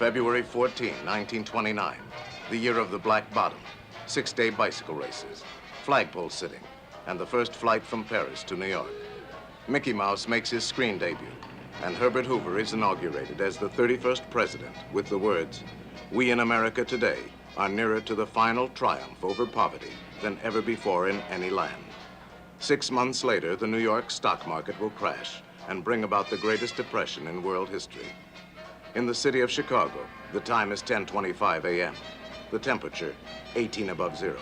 February 14, 1929, the year of the Black Bottom, 6-day bicycle races, flagpole sitting, and the first flight from Paris to New York. Mickey Mouse makes his screen debut, and Herbert Hoover is inaugurated as the 31st president with the words, "We in America today are nearer to the final triumph over poverty than ever before in any land." 6 months later, the New York stock market will crash and bring about the greatest depression in world history. In the city of Chicago, the time is 10:25 a.m. The temperature, 18 above zero.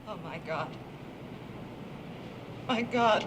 Oh, my God. My God.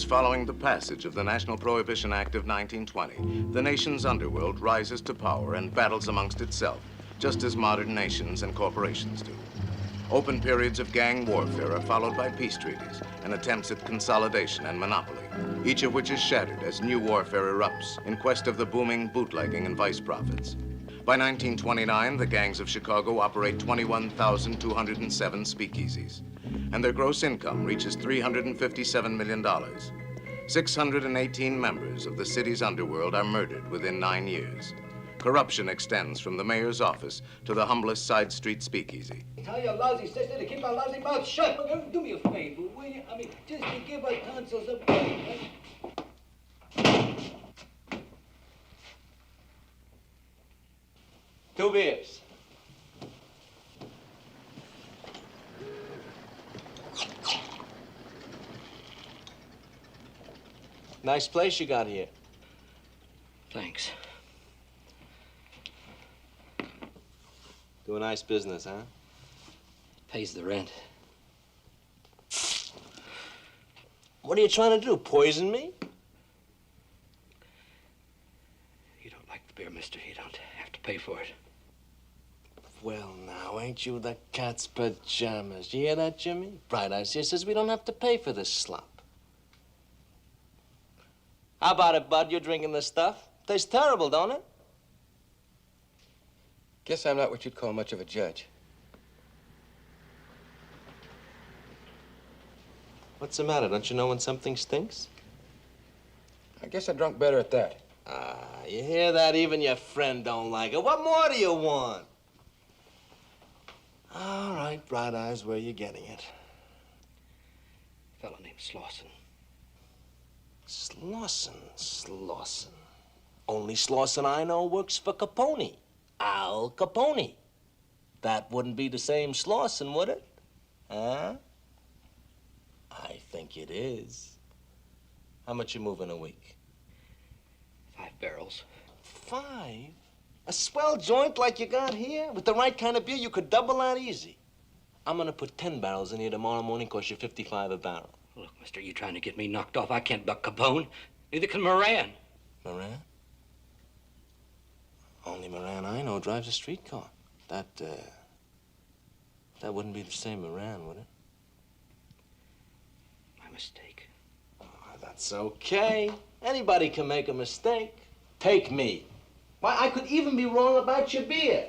Following the passage of the National Prohibition Act of 1920, the nation's underworld rises to power and battles amongst itself, just as modern nations and corporations do. Open periods of gang warfare are followed by peace treaties and attempts at consolidation and monopoly, each of which is shattered as new warfare erupts in quest of the booming bootlegging and vice profits. By 1929, the gangs of Chicago operate 21,207 speakeasies, and their gross income reaches $357 million. 618 members of the city's underworld are murdered within 9 years. Corruption extends from the mayor's office to the humblest side street speakeasy. Tell your lousy sister to keep her lousy mouth shut. Do me a favor, will you? I mean, just to give her tonsils a break. Right? 2 beers. Nice place you got here. Thanks. Do a nice business, huh? Pays the rent. What are you trying to do, poison me? You don't like the beer, mister. You don't have to pay for it. Well, now, ain't you the cat's pajamas? You hear that, Jimmy? Bright Eyes here says we don't have to pay for this slop. How about it, Bud? You're drinking this stuff? Tastes terrible, don't it? Guess I'm not what you'd call much of a judge. What's the matter? Don't you know when something stinks? I guess I drunk better at that. Ah, you hear that? Even your friend don't like it. What more do you want? All right, Bright Eyes, where are you getting it? Slauson. Slauson. Only Slauson I know works for Capone. Al Capone. That wouldn't be the same Slauson, would it? Huh? I think it is. How much you move in a week? 5 barrels. 5? A swell joint like you got here? With the right kind of beer, you could double that easy. I'm gonna put 10 barrels in here tomorrow morning, cost you 55 a barrel. Look, mister, you trying to get me knocked off? I can't buck Capone. Neither can Moran. Moran? Only Moran I know drives a streetcar. That wouldn't be the same Moran, would it? My mistake. Oh, that's okay. Anybody can make a mistake. Take me. Why, I could even be wrong about your beer.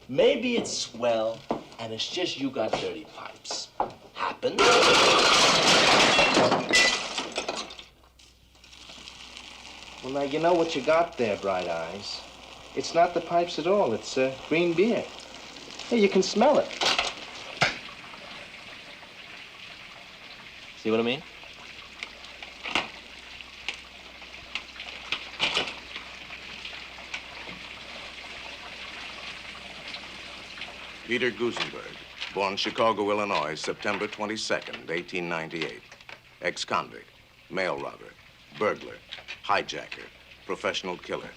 Maybe it's swell, and it's just you got dirty pipes. Happens. Well, now, you know what you got there, Bright Eyes. It's not the pipes at all. It's green beer. Hey, you can smell it. See what I mean? Peter Gusenberg, born Chicago, Illinois, September 22nd, 1898. Ex-convict, mail robber, burglar, hijacker, professional killer.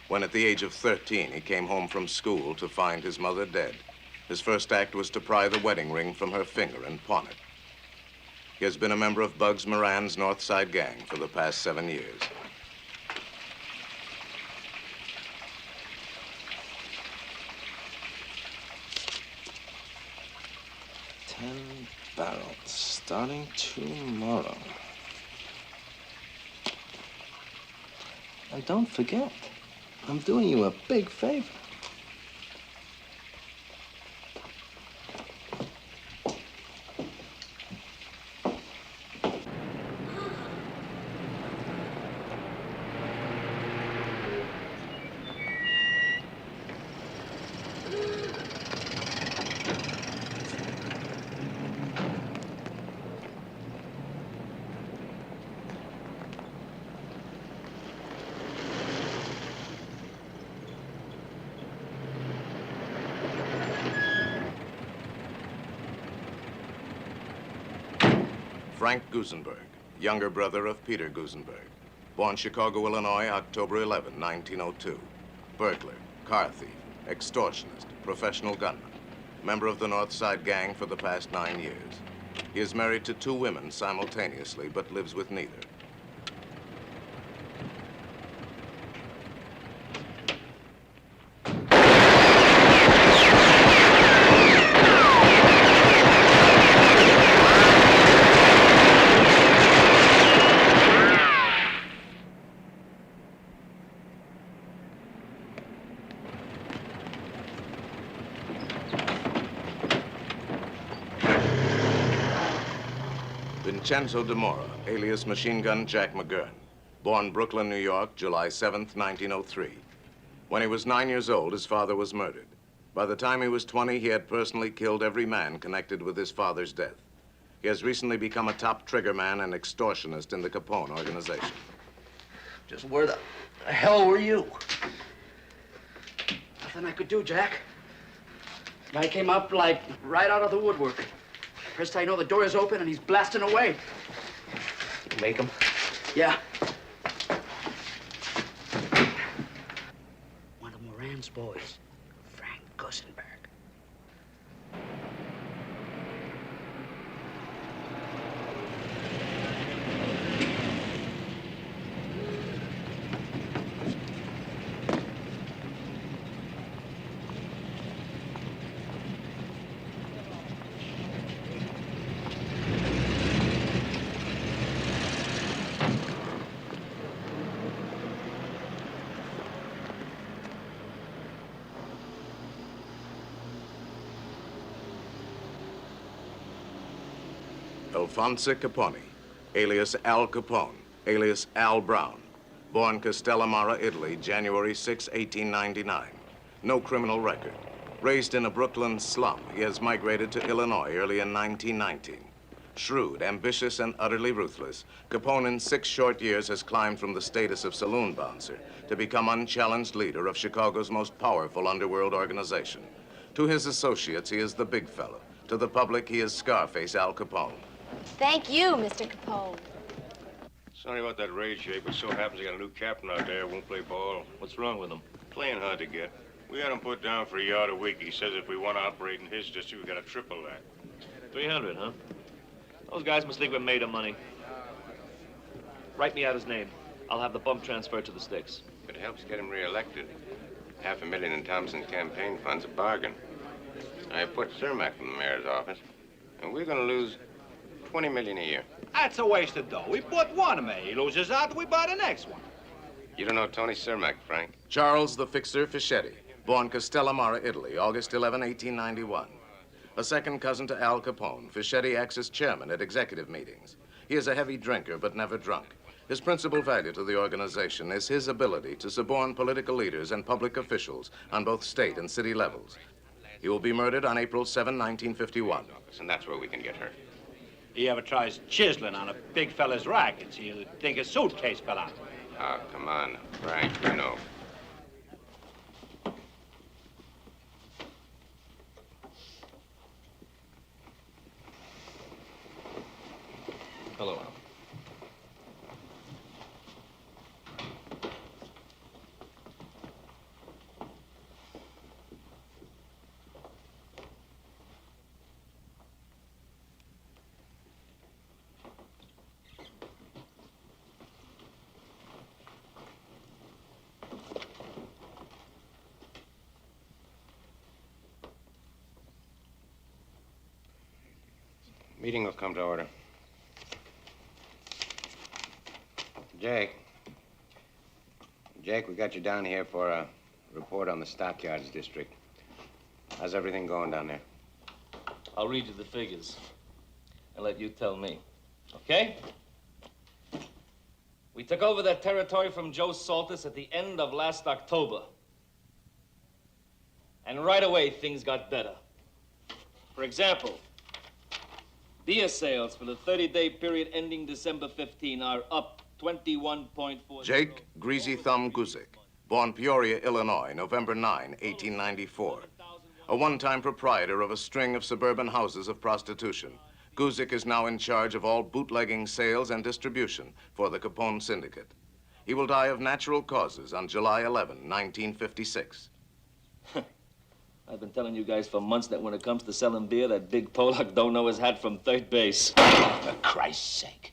When at the age of 13, he came home from school to find his mother dead, his first act was to pry the wedding ring from her finger and pawn it. He has been a member of Bugs Moran's Northside Gang for the past 7 years. $10 starting tomorrow. And don't forget, I'm doing you a big favor. Frank Gusenberg, younger brother of Peter Gusenberg. Born Chicago, Illinois, October 11, 1902. Burglar, car thief, extortionist, professional gunman. Member of the Northside Gang for the past 9 years. He is married to 2 women simultaneously, but lives with neither. Vincenzo DeMora, alias Machine Gun Jack McGurn, born Brooklyn, New York, July 7th, 1903. When he was 9 years old, his father was murdered. By the time he was 20, he had personally killed every man connected with his father's death. He has recently become a top triggerman and extortionist in the Capone organization. Just where the hell were you? Nothing I could do, Jack. Guy came up like right out of the woodwork. First I know, the door is open and he's blasting away. Make him? Yeah. One of Moran's boys, Frank Gusenberg. Alphonse Capone, alias Al Capone, alias Al Browne, born Castellamare, Italy, January 6, 1899. No criminal record. Raised in a Brooklyn slum, he has migrated to Illinois early in 1919. Shrewd, ambitious, and utterly ruthless, Capone in 6 short years has climbed from the status of saloon bouncer to become unchallenged leader of Chicago's most powerful underworld organization. To his associates, he is the big fella. To the public, he is Scarface Al Capone. Thank you, Mr. Capone. Sorry about that raid, Jake, but so happens they got a new captain out there who won't play ball. What's wrong with him? Playing hard to get. We had him put down for a yard a week. He says if we want to operate in his district, we got to triple that. 300, huh? Those guys must think we're made of money. Write me out his name. I'll have the bump transferred to the sticks. If it helps get him reelected, $500,000 in Thompson's campaign fund's a bargain. I put Cermak in the mayor's office, and we're going to lose $20 million a year. That's a waste of dough. We put one man. He loses out, we buy the next one. You don't know Tony Cermak, Frank? Charles the Fixer Fischetti, born Castellamare, Italy, August 11, 1891. A second cousin to Al Capone, Fischetti acts as chairman at executive meetings. He is a heavy drinker, but never drunk. His principal value to the organization is his ability to suborn political leaders and public officials on both state and city levels. He will be murdered on April 7, 1951. And that's where we can get hurt. He ever tries chiseling on a big fella's rackets, he'll think his suitcase fell out. Oh, come on, Frank, you know. Hello, Al. Meeting will come to order. Jake, we got you down here for a report on the Stockyards district. How's everything going down there? I'll read you the figures and let you tell me, okay? We took over that territory from Joe Saltus at the end of last October. And right away, things got better. For example, beer sales for the 30-day period ending December 15 are up 21.4. Jake Greasy Thumb Guzik, born Peoria, Illinois, November 9, 1894. A one-time proprietor of a string of suburban houses of prostitution, Guzik is now in charge of all bootlegging sales and distribution for the Capone Syndicate. He will die of natural causes on July 11, 1956. I've been telling you guys for months that when it comes to selling beer, that big Polak don't know his hat from third base. For Christ's sake.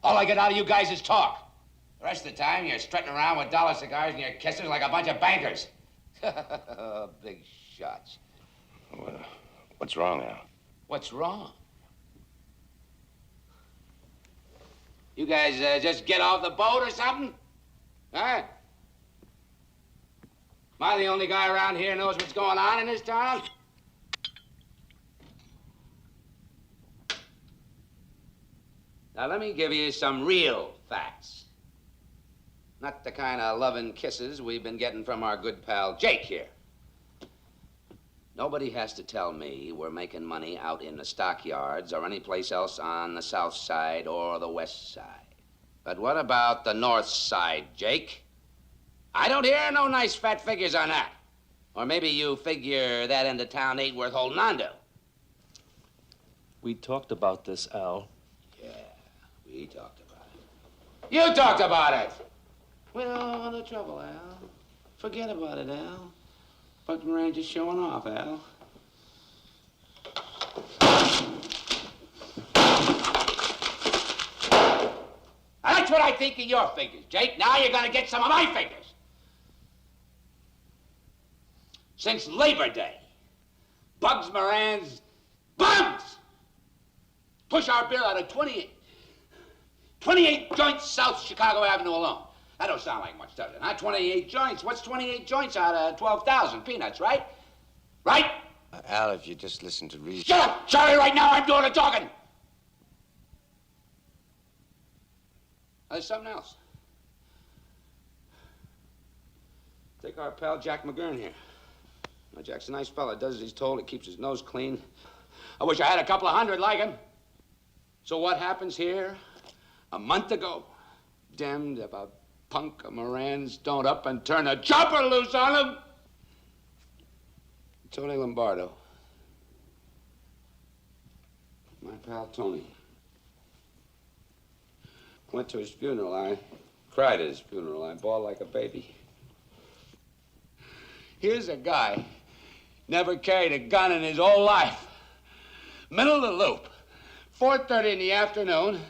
All I get out of you guys is talk. The rest of the time, you're strutting around with dollar cigars and your kisses like a bunch of bankers. Big shots. What's wrong, Al? What's wrong? You guys just get off the boat or something? Huh? Am I the only guy around here who knows what's going on in this town? Now, let me give you some real facts. Not the kind of loving kisses we've been getting from our good pal Jake here. Nobody has to tell me we're making money out in the stockyards or any place else on the south side or the west side. But what about the north side, Jake? I don't hear no nice fat figures on that. Or maybe you figure that end of town ain't worth holding on to. We talked about this, Al. Yeah, we talked about it. You talked about it! Well, no trouble, Al. Forget about it, Al. Buck Moran just showing off, Al. That's what I think of your figures, Jake. Now you're gonna get some of my figures. Since Labor Day, Bugs Moran's bugs push our beer out of 28 joints South Chicago Avenue alone. That don't sound like much, does it? Huh? 28 joints. What's 28 joints out of 12,000 peanuts, right? Right? Al, if you just listen to reason... Shut up, Charlie, right now. I'm doing the talking. There's something else. Take our pal Jack McGurn here. Now, Jack's a nice fella. Does as he's told. He keeps his nose clean. I wish I had a couple of hundred like him. So what happens here? A month ago, damned if a punk of Moran's don't up and turn a chopper loose on him. Tony Lombardo. My pal Tony. Went to his funeral. I cried at his funeral. I bawled like a baby. Here's a guy, never carried a gun in his whole life. Middle of the loop, 4:30 in the afternoon,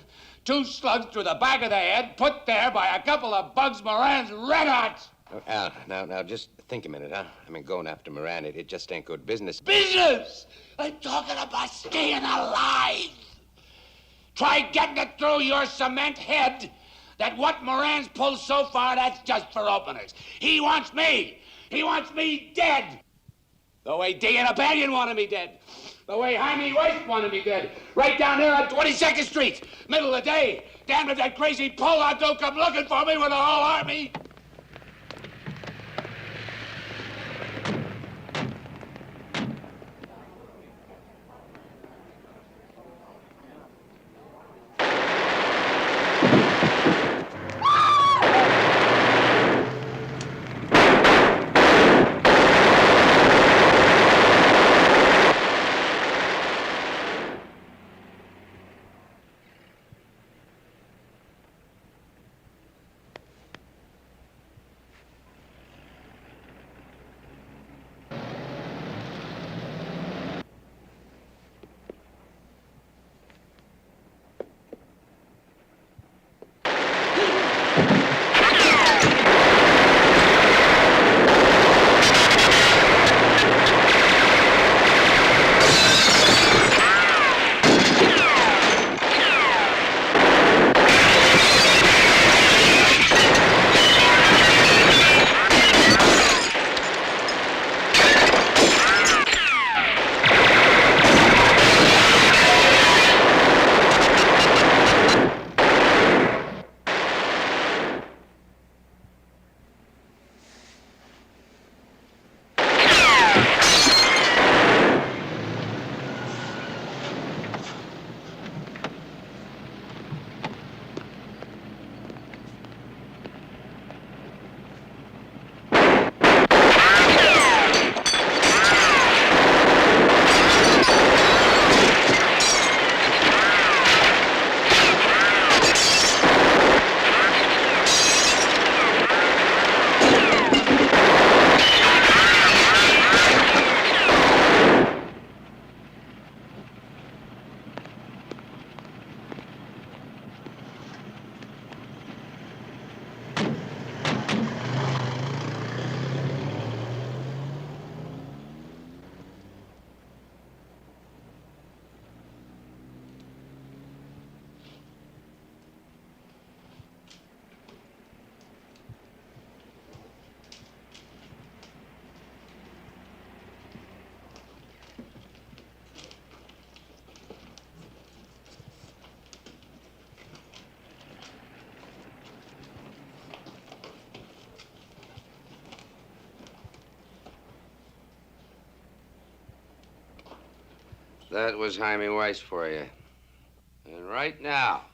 2 slugs through the back of the head, put there by a couple of Bugs Moran's red hots. Oh, Al, now, just think a minute, huh? I mean, going after Moran, it just ain't good business. Business! I'm talking about staying alive. Try getting it through your cement head that what Moran's pulled so far, that's just for openers. He wants me. He wants me dead. The way D and Abanion wanted me dead. The way Jaime Weiss wanted me dead. Right down there on 22nd Street. Middle of the day. Damn if that crazy Pollock don't come looking for me with a whole army. That was Jaime Weiss for you. And right now,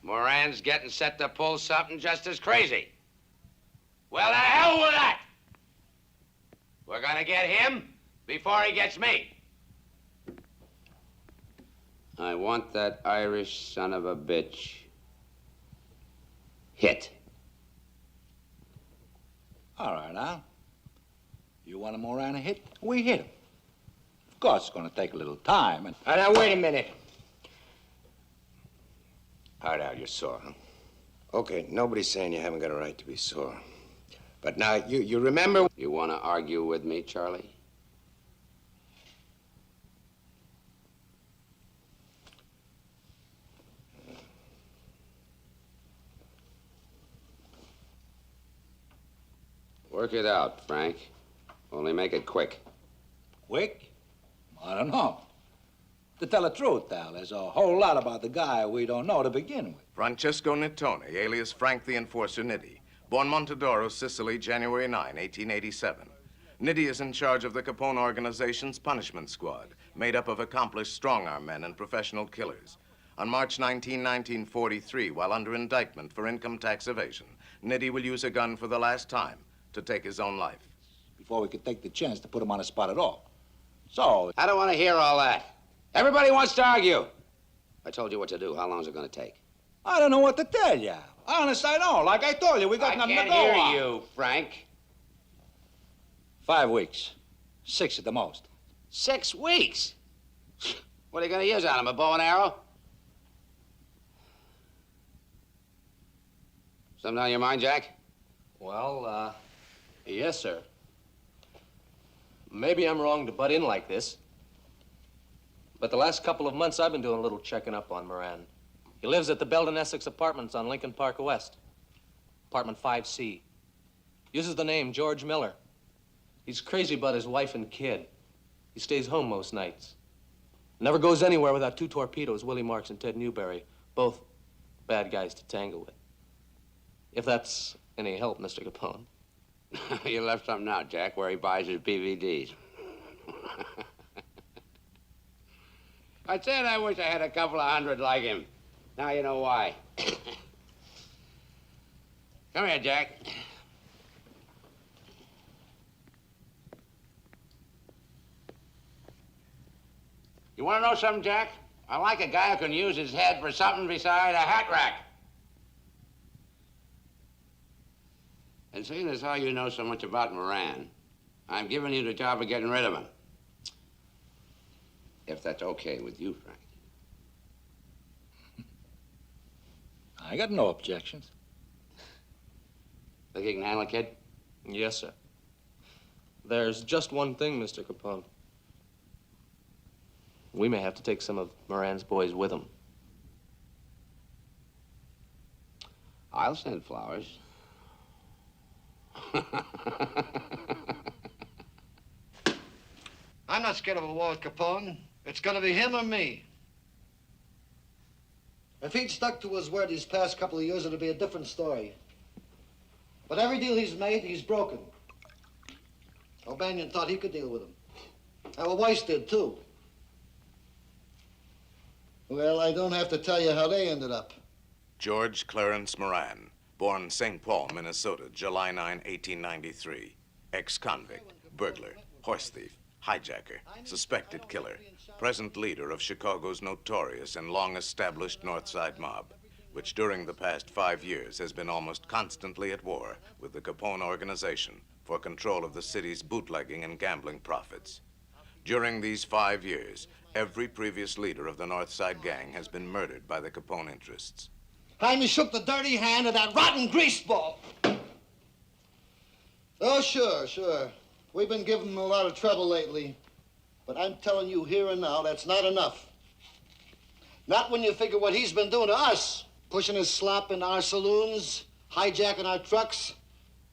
Moran's getting set to pull something just as crazy. Well, the hell with that! We're gonna get him before he gets me. I want that Irish son of a bitch hit. All right, Al. You want a Moran hit? We hit him. Of course, it's going to take a little time. And Now, wait a minute. All right, Al, you're sore, huh? Okay, nobody's saying you haven't got a right to be sore. But now, you remember... You want to argue with me, Charlie? Work it out, Frank. Only make it quick. quick? I don't know. To tell the truth, Al, there's a whole lot about the guy we don't know to begin with. Francesco Nittone, alias Frank the Enforcer Nitti. Born Montedoro, Sicily, January 9, 1887. Nitti is in charge of the Capone organization's punishment squad, made up of accomplished strong-arm men and professional killers. On March 19, 1943, while under indictment for income tax evasion, Nitty will use a gun for the last time to take his own life. Before we could take the chance to put him on the spot at all. So... I don't want to hear all that. Everybody wants to argue. I told you what to do. How long is it going to take? I don't know what to tell you. Honest, I don't. Like I told you, we got nothing to go on. I can't hear you, Frank. 5 weeks. 6 at the most. 6 weeks? What are you going to use on him, a bow and arrow? Something on your mind, Jack? Well, yes, sir. Maybe I'm wrong to butt in like this, but the last couple of months I've been doing a little checking up on Moran. He lives at the Belden Essex Apartments on Lincoln Park West, apartment 5C. Uses the name George Miller. He's crazy about his wife and kid. He stays home most nights. Never goes anywhere without 2 torpedoes, Willie Marks and Ted Newberry, both bad guys to tangle with. If that's any help, Mr. Capone. You left something out, Jack, where he buys his DVDs. I said I wish I had a couple of hundred like him. Now you know why. Come here, Jack. You want to know something, Jack? I like a guy who can use his head for something beside a hat rack. And seeing as how you know so much about Moran, I'm giving you the job of getting rid of him. If that's okay with you, Frank. I got no objections. Think you can handle a kid? Yes, sir. There's just one thing, Mr. Capone. We may have to take some of Moran's boys with him. I'll send flowers. I'm not scared of a war with Capone. It's gonna be him or me. If he'd stuck to his word these past couple of years, it'd be a different story. But every deal he's made, he's broken. O'Banion thought he could deal with him. Our Weiss did, too. Well, I don't have to tell you how they ended up. George Clarence Moran, born St. Paul, Minnesota, July 9, 1893. Ex-convict, burglar, horse thief, hijacker, suspected killer, present leader of Chicago's notorious and long-established Northside mob, which during the past 5 years has been almost constantly at war with the Capone organization for control of the city's bootlegging and gambling profits. During these 5 years, every previous leader of the Northside Gang has been murdered by the Capone interests. Jaime shook the dirty hand of that rotten greaseball. Oh, sure. We've been giving him a lot of trouble lately. But I'm telling you here and now, that's not enough. Not when you figure what he's been doing to us. Pushing his slop in our saloons, hijacking our trucks,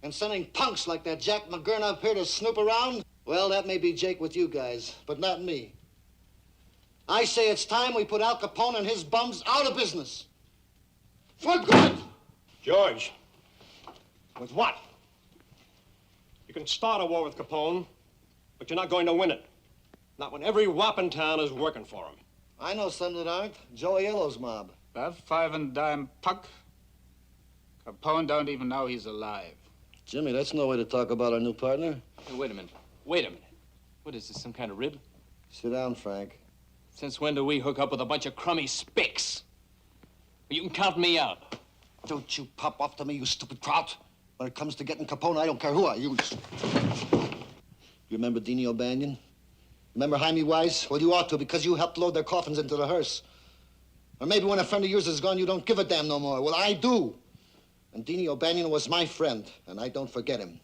and sending punks like that Jack McGurn up here to snoop around. Well, that may be Jake with you guys, but not me. I say it's time we put Al Capone and his bums out of business. For good! George, with what? You can start a war with Capone, but you're not going to win it. Not when every wop in town is working for him. I know some that aren't. Joey Yellow's mob. That 5 and dime puck. Capone don't even know he's alive. Jimmy, that's no way to talk about our new partner. Hey, wait a minute. What is this, some kind of rib? Sit down, Frank. Since when do we hook up with a bunch of crummy spicks? You can count me out. Don't you pop off to me, you stupid kraut. When it comes to getting Capone, I don't care who I use. You remember Deanie O'Banion? Remember Jaime Weiss? Well, you ought to, because you helped load their coffins into the hearse. Or maybe when a friend of yours is gone, you don't give a damn no more. Well, I do. And Deanie O'Banion was my friend, and I don't forget him.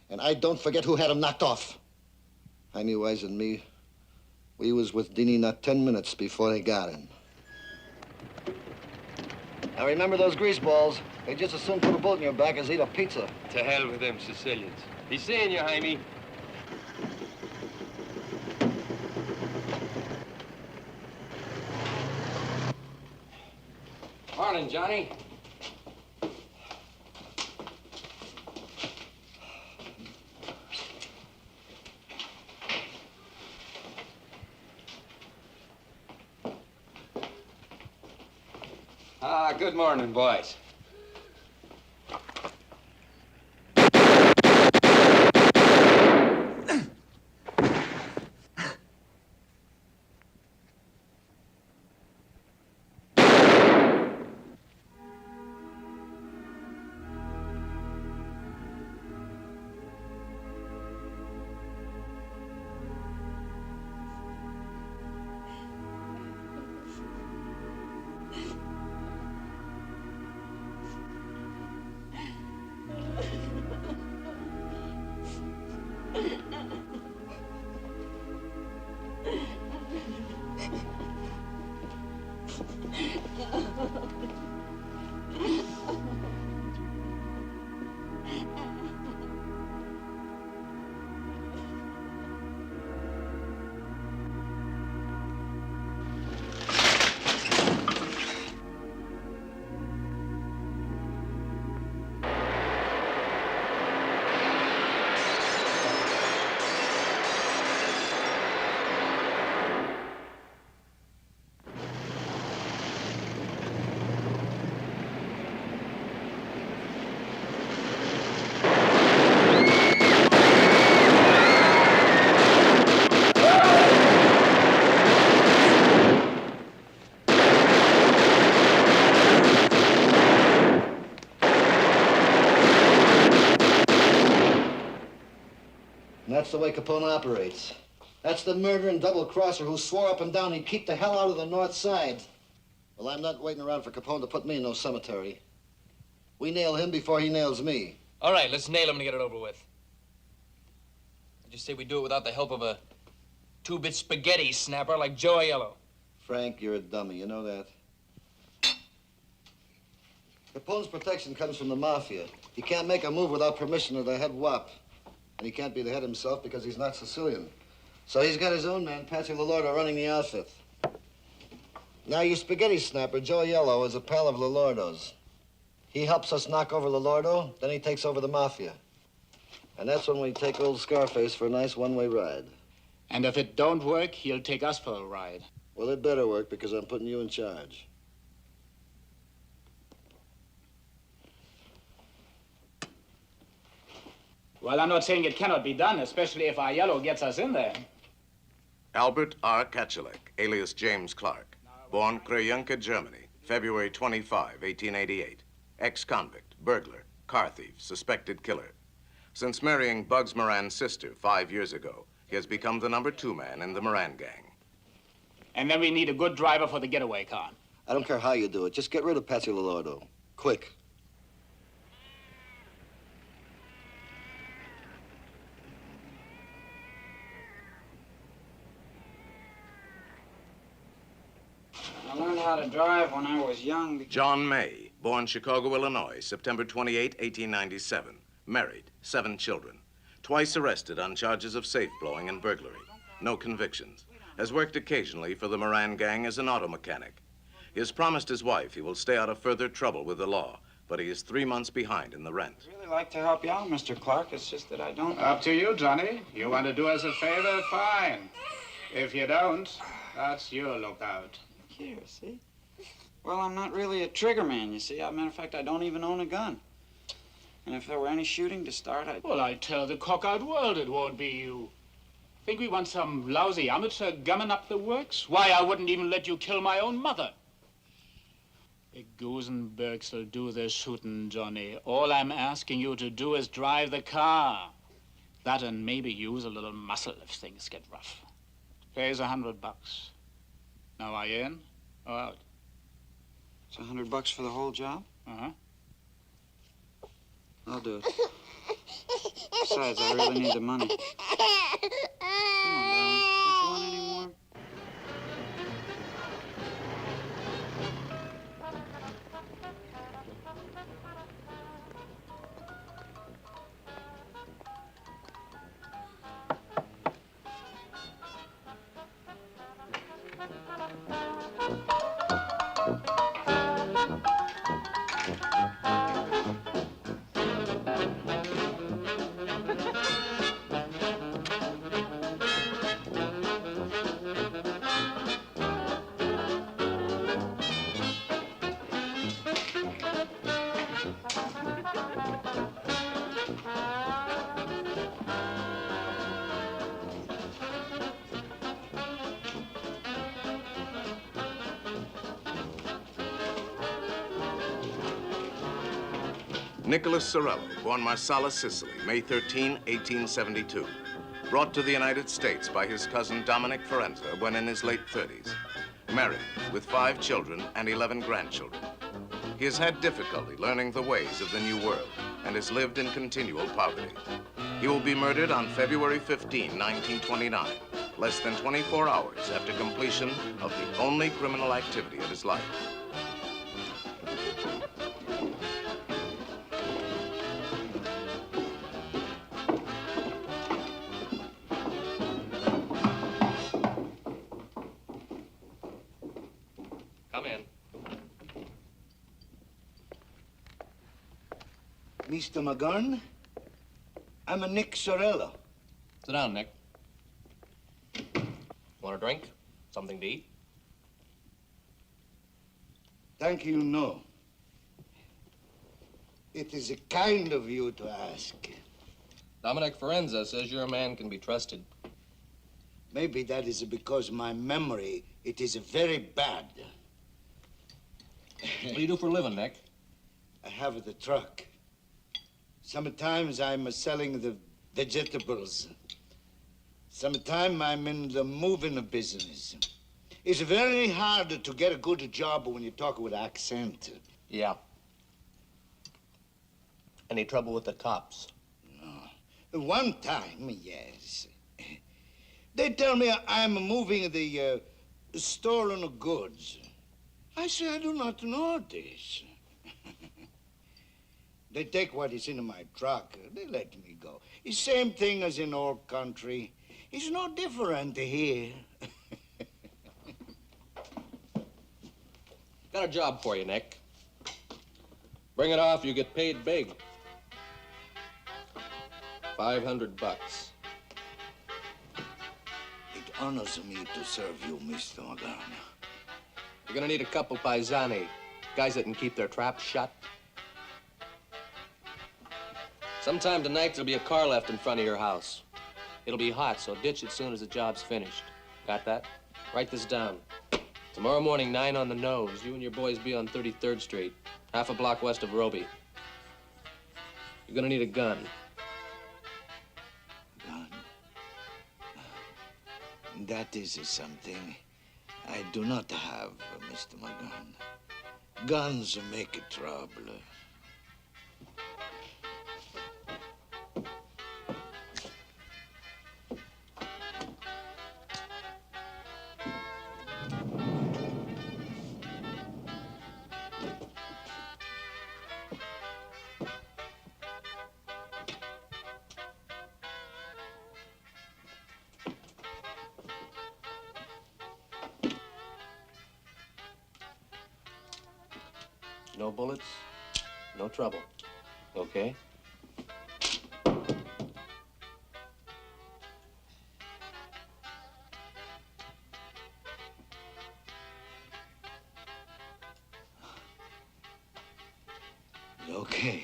And I don't forget who had him knocked off. Jaime Weiss and me, we was with Deanie not 10 minutes before they got him. Now remember those grease balls. They just as soon put a bullet in your back as eat a pizza. To hell with them Sicilians. He's seeing you, Jaime. Morning, Johnny. Good morning, boys. And that's the way Capone operates. That's the murdering double-crosser who swore up and down he'd keep the hell out of the North Side. Well, I'm not waiting around for Capone to put me in no cemetery. We nail him before he nails me. All right, let's nail him and get it over with. I just say we do it without the help of a two-bit spaghetti snapper like Joe Aiello. Frank, you're a dummy. You know that? Capone's protection comes from the mafia. He can't make a move without permission of the head wop. And he can't be the head himself because he's not Sicilian. So he's got his own man, Patsy Lolordo, running the outfit. Now, your spaghetti snapper, Joe Aiello, is a pal of Lolordo's. He helps us knock over Lolordo, then he takes over the mafia. And that's when we take old Scarface for a nice one-way ride. And if it don't work, he'll take us for a ride. Well, it better work because I'm putting you in charge. Well, I'm not saying it cannot be done, especially if Aiello gets us in there. Albert R. Kachelek, alias James Clark, born Krajunka, Germany, February 25, 1888. Ex-convict, burglar, car thief, suspected killer. Since marrying Bugs Moran's sister 5 years ago, he has become the #2 man in the Moran gang. And then we need a good driver for the getaway car. I don't care how you do it. Just get rid of Patsy Lolordo. Quick. I learned how to drive when I was young. John May, born Chicago, Illinois, September 28, 1897. Married, 7 children. Twice arrested on charges of safe blowing and burglary. No convictions. Has worked occasionally for the Moran gang as an auto mechanic. He has promised his wife he will stay out of further trouble with the law, but he is 3 months behind in the rent. I'd really like to help you out, Mr. Clark. It's just that I don't... Up to you, Johnny. You want to do us a favor, fine. If you don't, that's your lookout. Here, see? Well, I'm not really a trigger man, you see. As a matter of fact, I don't even own a gun. And if there were any shooting to start, I'd... Well, I tell the cock-out world it won't be you. Think we want some lousy amateur gumming up the works? Why, I wouldn't even let you kill my own mother. The Gusenbergs'll do the shooting, Johnny. All I'm asking you to do is drive the car. That and maybe use a little muscle if things get rough. Pays $100. Now, are you in or out? It's $100 for the whole job? Uh-huh. I'll do it. Besides, I really need the money. Come on, darling. Don't you want any more? Nicholas Sorello, born Marsala, Sicily, May 13, 1872. Brought to the United States by his cousin Dominic Forenza when in his late 30s. Married with 5 children and 11 grandchildren. He has had difficulty learning the ways of the new world and has lived in continual poverty. He will be murdered on February 15, 1929, less than 24 hours after completion of the only criminal activity of his life. Come in. Mr. McGurn, I'm a Nick Sorello. Sit down, Nick. Want a drink? Something to eat? Thank you, no. It is kind of you to ask. Dominic Forenza says your man can be trusted. Maybe that is because my memory, it is very bad. What do you do for a living, Nick? I have the truck. Sometimes I'm selling the vegetables. Sometimes I'm in the moving business. It's very hard to get a good job when you talk with accent. Yeah. Any trouble with the cops? No. One time, yes. They tell me I'm moving the stolen goods. I say I do not know this. They take what is in my truck. They let me go. It's same thing as in our country. It's no different here. Got a job for you, Nick. Bring it off, you get paid big. $500. It honors me to serve you, Mr. McGurn. You're gonna need a couple paisani, guys that can keep their traps shut. Sometime tonight, there'll be a car left in front of your house. It'll be hot, so ditch it soon as the job's finished. Got that? Write this down. Tomorrow morning, 9 on the nose. You and your boys be on 33rd Street, half a block west of Roby. You're gonna need a gun. Gun? That is something I do not have, Mr. McGurn. Guns make trouble. No bullets, no trouble. Okay? Okay.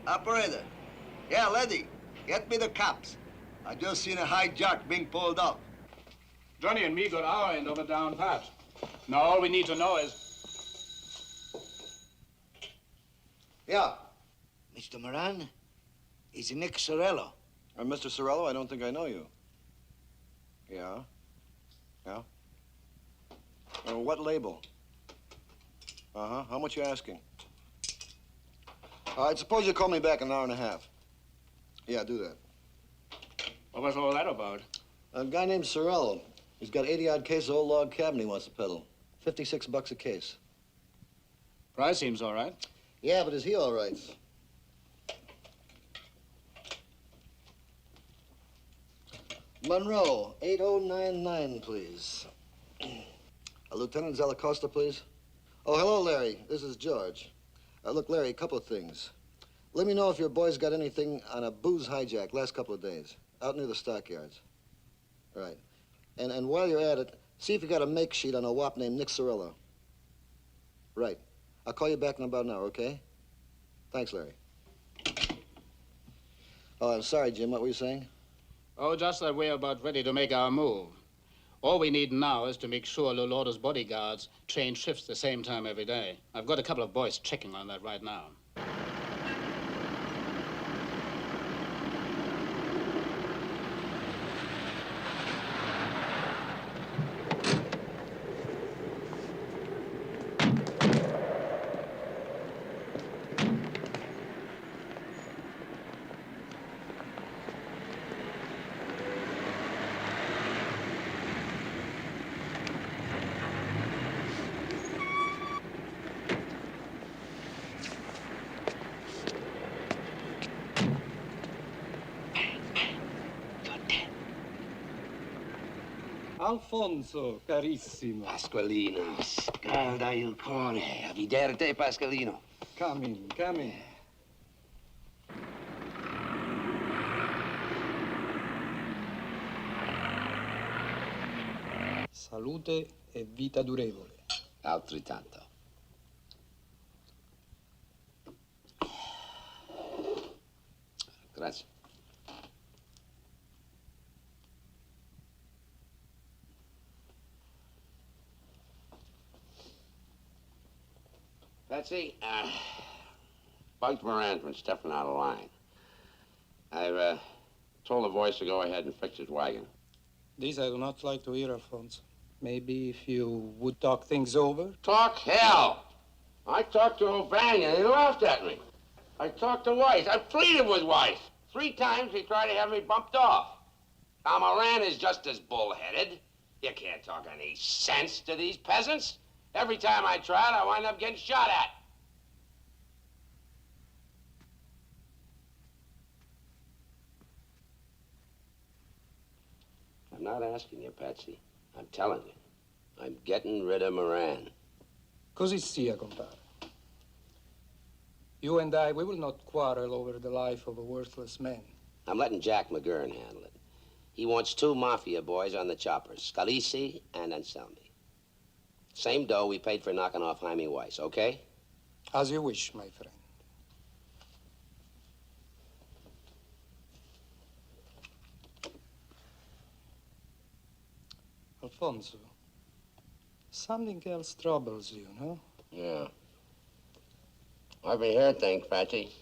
Operator. Yeah, lady. Get me the cops. I just seen a hijack being pulled up. Johnny and me got our end of it down pat. Now all we need to know is... Yeah. Mr. Moran, is Nick Sorello. Mr. Sorello, I don't think I know you. Yeah? Yeah? What label? Uh-huh. How much you asking? All right, suppose you call me back in an hour and a half. Yeah, do that. What was all that about? A guy named Sorello. He's got 80-odd cases of old log cabin he wants to peddle. $56 a case. Price seems all right. Yeah, but is he all right? Monroe, 8099, please. Lieutenant Zalacosta, please. Oh, hello, Larry. This is George. Look, Larry, a couple of things. Let me know if your boys got anything on a booze hijack last couple of days, out near the stockyards. Right. And while you're at it, see if you got a make sheet on a wop named Nick Cirillo. Right. I'll call you back in about an hour, okay? Thanks, Larry. Oh, I'm sorry, Jim. What were you saying? Oh, just that we're about ready to make our move. All we need now is to make sure Lolordo's bodyguards change shifts the same time every day. I've got a couple of boys checking on that right now. Alfonso, carissimo. Pasqualino, scalda il cuore. A vederti, Pasqualino. Come in, come in. Salute e vita durevole. Altrettanto. Grazie. Betsy, bugged Moran from stepping out of line. I've told the boys to go ahead and fix his wagon. This I do not like to hear, Alfonso. Maybe if you would talk things over? Talk hell! I talked to O'Brien and he laughed at me. I talked to Weiss. I pleaded with Weiss. 3 times he tried to have me bumped off. Now, Moran is just as bullheaded. You can't talk any sense to these peasants. Every time I try it, I wind up getting shot at. I'm not asking you, Patsy. I'm telling you. I'm getting rid of Moran. Così sia, compare. You and I, we will not quarrel over the life of a worthless man. I'm letting Jack McGurn handle it. He wants 2 mafia boys on the choppers, Scalisi and Anselmi. Same dough we paid for knocking off Jaime Weiss, okay? As you wish, my friend. Alfonso, something else troubles you, no? Yeah. Every hair thing, Patsy.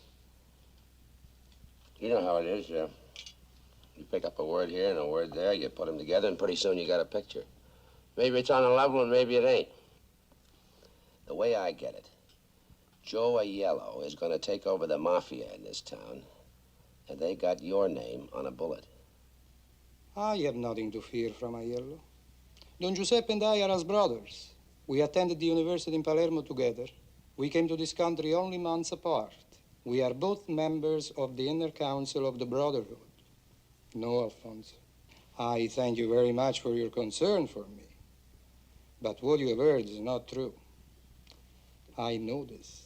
You know how it is, You pick up a word here and a word there, you put them together, and pretty soon you got a picture. Maybe it's on a level and maybe it ain't. The way I get it, Joe Aiello is going to take over the mafia in this town, and they got your name on a bullet. I have nothing to fear from Aiello. Don Giuseppe and I are as brothers. We attended the university in Palermo together. We came to this country only months apart. We are both members of the inner council of the Brotherhood. No, Alfonso. I thank you very much for your concern for me. But what you have heard is not true. I know this.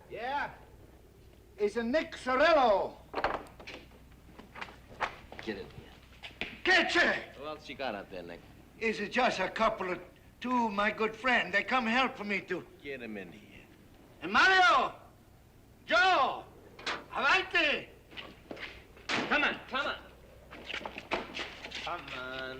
Yeah? It's a Nick Cirillo. Get in here. Get it! Who else you got out there, Nick? It's just a couple of 2 of my good friends. They come help for me to... Get him in here. And Mario! Joe! Avanti! Come on, come on. Come on.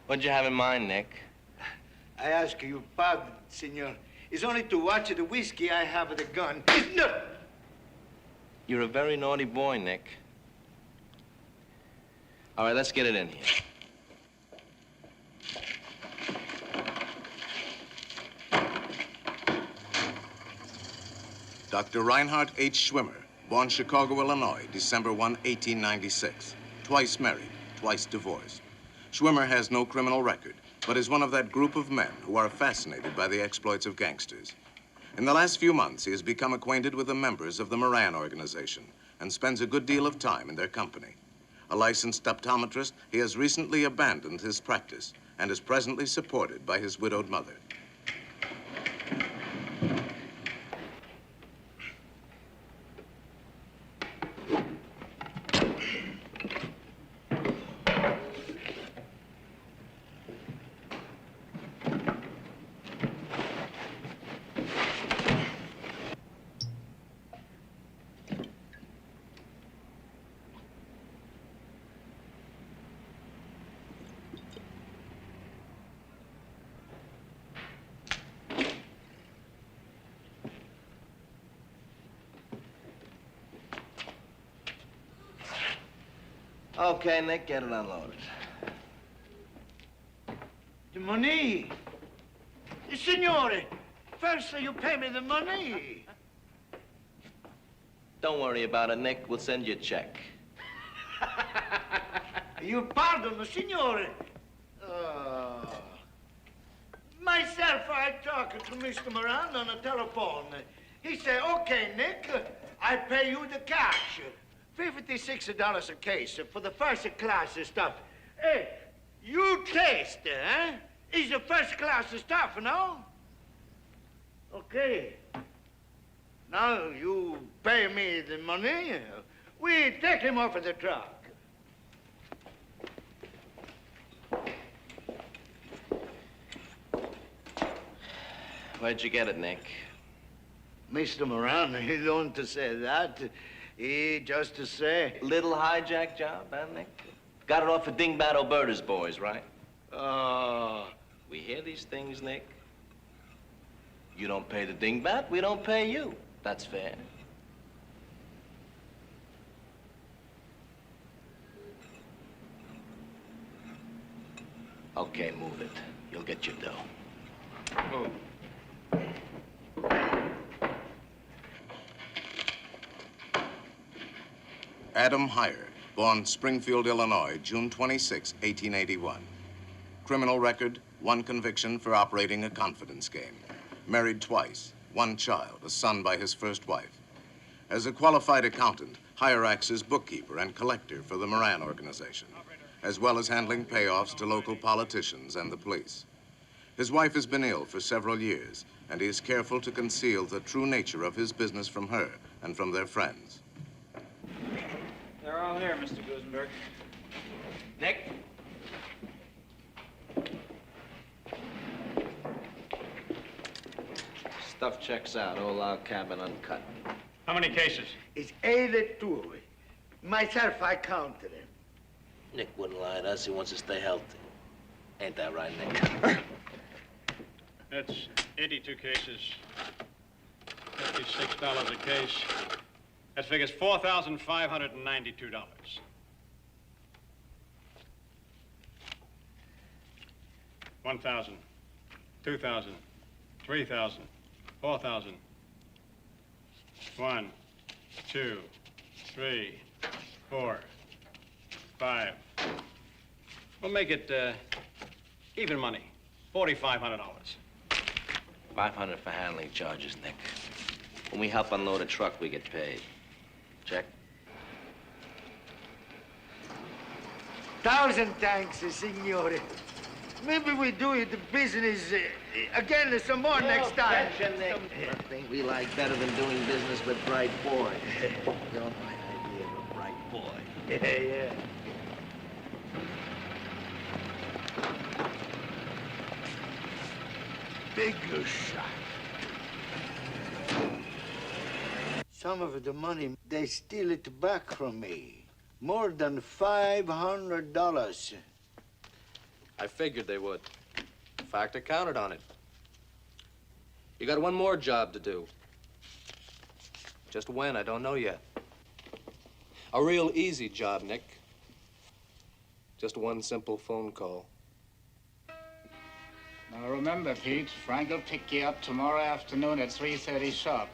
What'd you have in mind, Nick? I ask you pardon, senor. It's only to watch the whiskey I have with the gun. No! You're a very naughty boy, Nick. All right, let's get it in here. Dr. Reinhard H. Schwimmer, born Chicago, Illinois, December 1, 1896. Twice married, twice divorced. Schwimmer has no criminal record, but is one of that group of men who are fascinated by the exploits of gangsters. In the last few months, he has become acquainted with the members of the Moran organization and spends a good deal of time in their company. A licensed optometrist, he has recently abandoned his practice and is presently supported by his widowed mother. Okay, Nick, get it unloaded. The money? Signore, first you pay me the money. Don't worry about it, Nick. We'll send you a check. You pardon, signore. Myself, I talked to Mr. Moran on the telephone. He said, okay, Nick, I pay you the cash. $56 a case for the first class stuff. Hey, you taste, huh? It's the first class stuff, no? Okay. Now you pay me the money. We take him off of the truck. Where'd you get it, Nick? Mr. Moran, he don't say that. He just to say... Little hijack job, huh, Nick? Got it off of Dingbat Alberta's boys, right? We hear these things, Nick. You don't pay the Dingbat, we don't pay you. That's fair. Okay, move it. You'll get your dough. Move. Adam Heyer, born Springfield, Illinois, June 26, 1881. Criminal record, 1 conviction for operating a confidence game. Married twice, 1 child, a son by his first wife. As a qualified accountant, Heyer acts as bookkeeper and collector for the Moran organization, as well as handling payoffs to local politicians and the police. His wife has been ill for several years, and he is careful to conceal the true nature of his business from her and from their friends. They're all here, Mr. Gusenberg. Nick? Stuff checks out. All log cabin uncut. How many cases? It's 82. Myself, I counted them. Nick wouldn't lie to us. He wants to stay healthy. Ain't that right, Nick? That's 82 cases. $56 a case. That figures $4,592. 1,000, 2,000, 3,000, 4,000. 1, 2, 3, 4, 5. We'll make it even money. $4,500. $500 for handling charges, Nick. When we help unload a truck, we get paid. Check? 1,000 thanks, signore. Maybe we do the business again some more next time. Nothing we like better than doing business with bright boys. You're my idea of a bright boy. Yeah. Big shot. Some of the money, they steal it back from me. More than $500. I figured they would. In fact, I counted on it. You got one more job to do. Just when, I don't know yet. A real easy job, Nick. Just one simple phone call. Now remember, Pete, Frank will pick you up tomorrow afternoon at 3:30 sharp.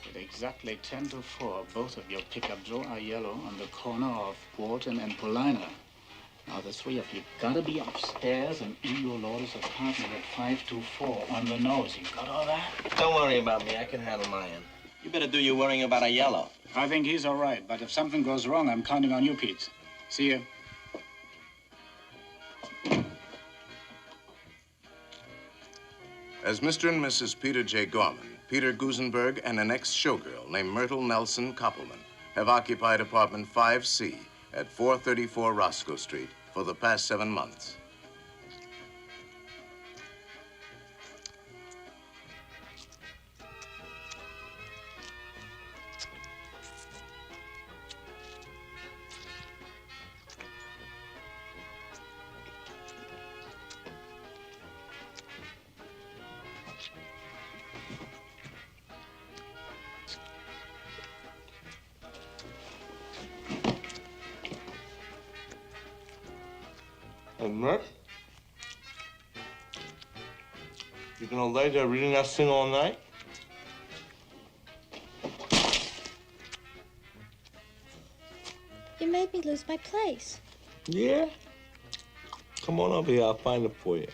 At exactly 10 to 4, both of your pickup drawer are yellow on the corner of Walton and Paulina. Now, the three of you gotta be upstairs and in your lawyer's apartment at 5 to 4 on the nose. You got all that? Don't worry about me. I can handle my end. You better do your worrying about a yellow. I think he's all right, but if something goes wrong, I'm counting on you, Pete. See you. As Mr. and Mrs. Peter J. Gorman, Peter Gusenberg and an ex-showgirl named Myrtle Nelson Koppelman have occupied apartment 5C at 434 Roscoe Street for the past 7 months. Mert? You gonna lay there reading that thing all night? You made me lose my place. Yeah? Come on over here, I'll find it for you.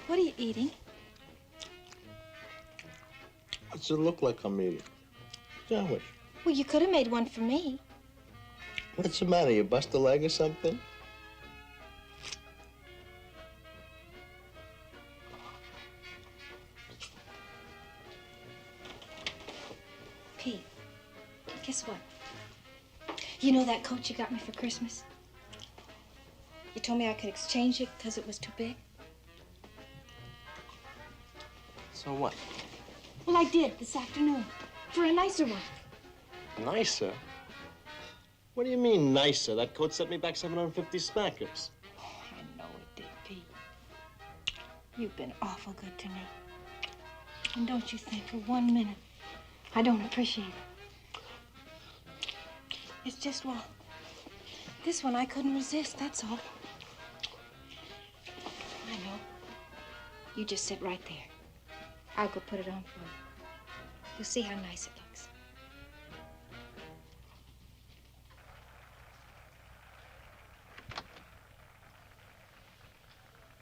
What are you eating? What's it look like I'm eating? Sandwich. Well, you could have made one for me. What's the matter? You bust a leg or something? Pete, guess what? You know that coat you got me for Christmas? You told me I could exchange it because it was too big. So what? Well, I did this afternoon for a nicer one. Nicer? What do you mean, nicer? That coat set me back 750 smackers. Oh, I know it did, Pete. You've been awful good to me. And don't you think for 1 minute I don't appreciate it. It's just, well, this one I couldn't resist, that's all. I know. You just sit right there. I'll go put it on for you. You'll see how nice it looks.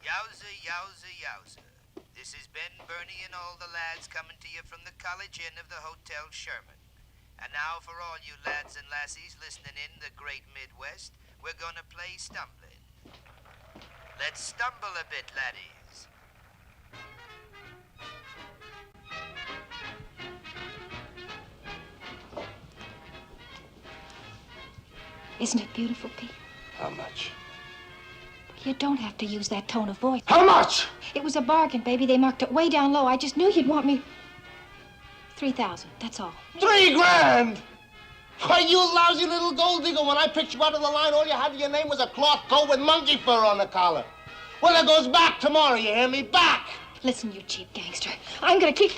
Yowza, yowza, yowza. This is Ben, Bernie, and all the lads coming to you from the College Inn of the Hotel Sherman. And now for all you lads and lassies listening in the great Midwest, we're gonna play stumbling. Let's stumble a bit, laddies. Isn't it beautiful, Pete? How much? You don't have to use that tone of voice. How much? It was a bargain, baby. They marked it way down low. I just knew you'd want me. 3,000, that's all. 3 grand! Why, you lousy little gold digger, when I picked you out of the line, all you had to your name was a cloth coat with monkey fur on the collar. Well, it goes back tomorrow, you hear me? Back! Listen, you cheap gangster. I'm gonna keep...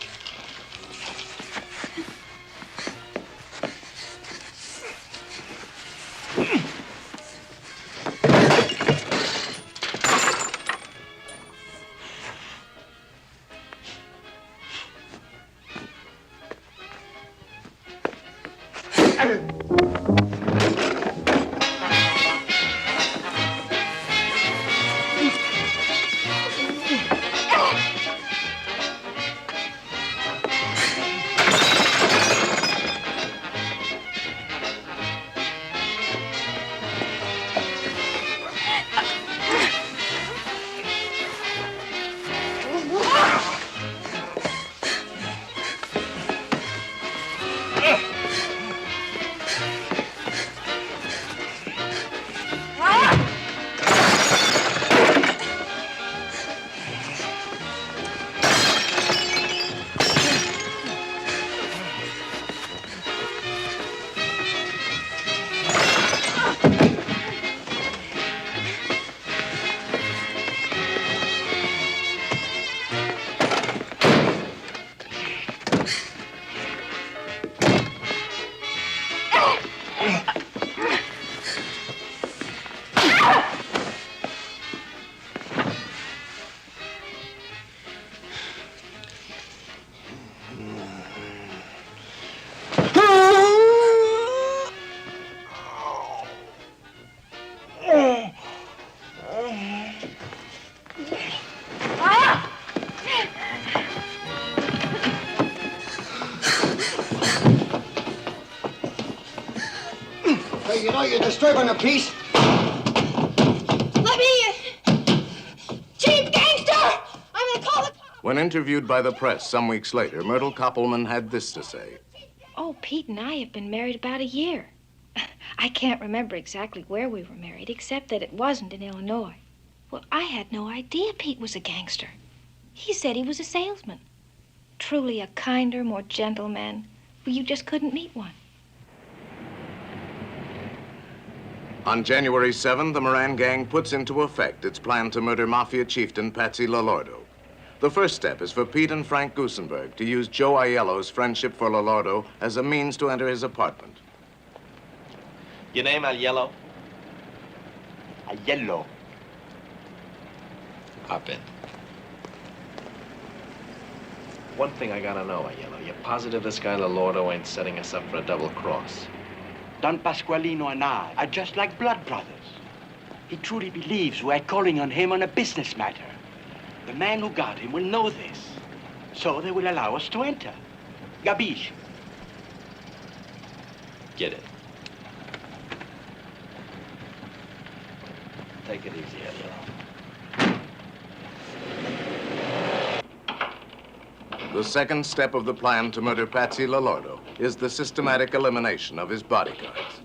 you're disturbing the peace. Let me Chief Gangster! I'm gonna call the cops! When interviewed by the press some weeks later, Myrtle Koppelman had this to say. Oh, Pete and I have been married about a year. I can't remember exactly where we were married, except that it wasn't in Illinois. Well, I had no idea Pete was a gangster. He said he was a salesman. Truly a kinder, more gentle man. Well, you just couldn't meet one. On January 7, the Moran gang puts into effect its plan to murder Mafia chieftain Patsy Lolordo. The first step is for Pete and Frank Gusenberg to use Joe Aiello's friendship for Lolordo as a means to enter his apartment. Your name, Aiello? Aiello. Hop in. One thing I gotta know, Aiello. You're positive this guy Lolordo ain't setting us up for a double cross? Don Pasqualino and I are just like blood brothers. He truly believes we're calling on him on a business matter. The man who got him will know this, so they will allow us to enter. Gabish. Get it. Take it easy, Aiello. The second step of the plan to murder Patsy Lolordo is the systematic elimination of his bodyguards.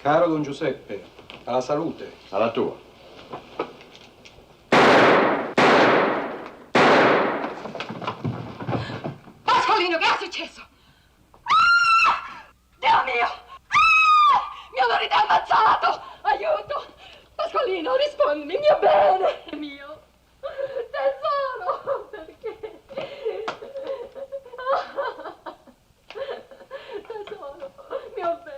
Caro Don Giuseppe, alla salute. Alla tua. Pasqualino, che è successo? Ah! Dio mio! Ah! Mio marito è ammazzato! Aiuto! Pasqualino, rispondimi, mio bene! Mio tesoro! Perché? Ah! Tesoro, mio bene!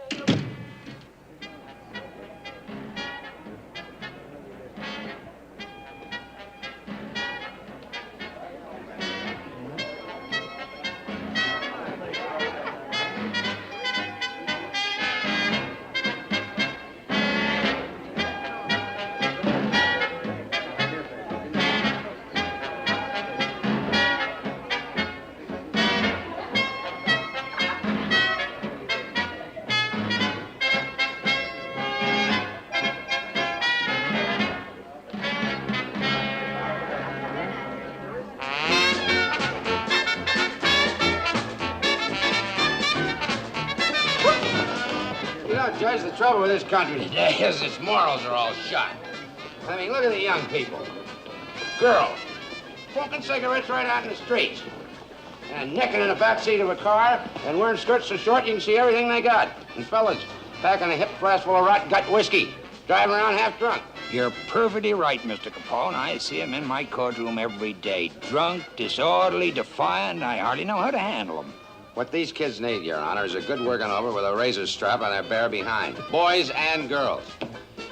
Judge, the trouble with this country today is its morals are all shot. I mean, look at the young people. Girls, smoking cigarettes right out in the streets. And necking in the backseat of a car and wearing skirts so short you can see everything they got. And fellas packing a hip flask full of rot-gut whiskey, driving around half drunk. You're perfectly right, Mr. Capone. I see him in my courtroom every day. Drunk, disorderly, defiant. I hardly know how to handle them. What these kids need, Your Honor, is a good working over with a razor strap on their bare behind. Boys and girls.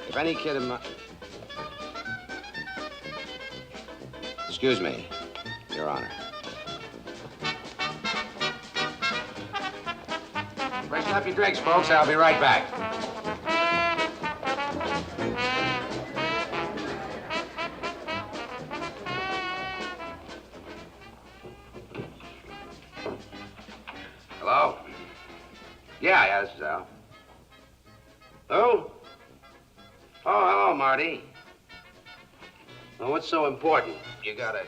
If any kid of my... Excuse me, Your Honor. Freshen up your drinks, folks. I'll be right back. Yeah, this is Al. Who? Oh, hello, Marty. Well, what's so important? You gotta...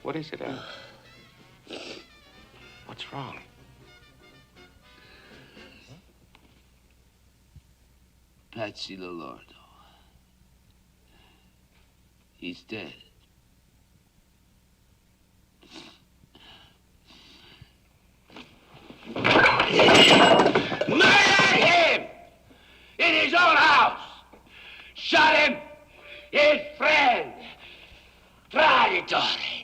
What is it, Al? What's wrong? Patsy Lolordo. He's dead. Murdered him! In his own house! Shot him! His friend! Traditore!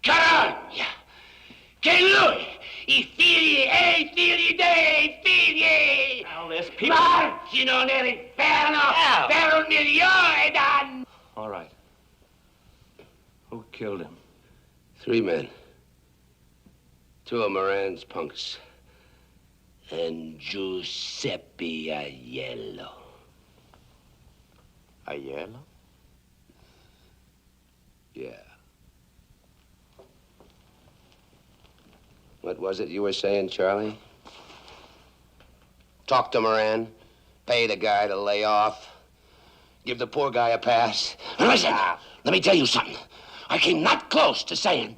Carogna! Che lui! I figli e I figli dei figli! Al, there's people... Marcino nell'inferno per 1.000.000 d'anni! All right. Who killed him? 3 men. 2 of Moran's punks. And Giuseppe Aiello. Aiello? Yeah. What was it you were saying, Charlie? Talk to Moran, pay the guy to lay off, give the poor guy a pass. And listen, let me tell you something. I came not close to saying,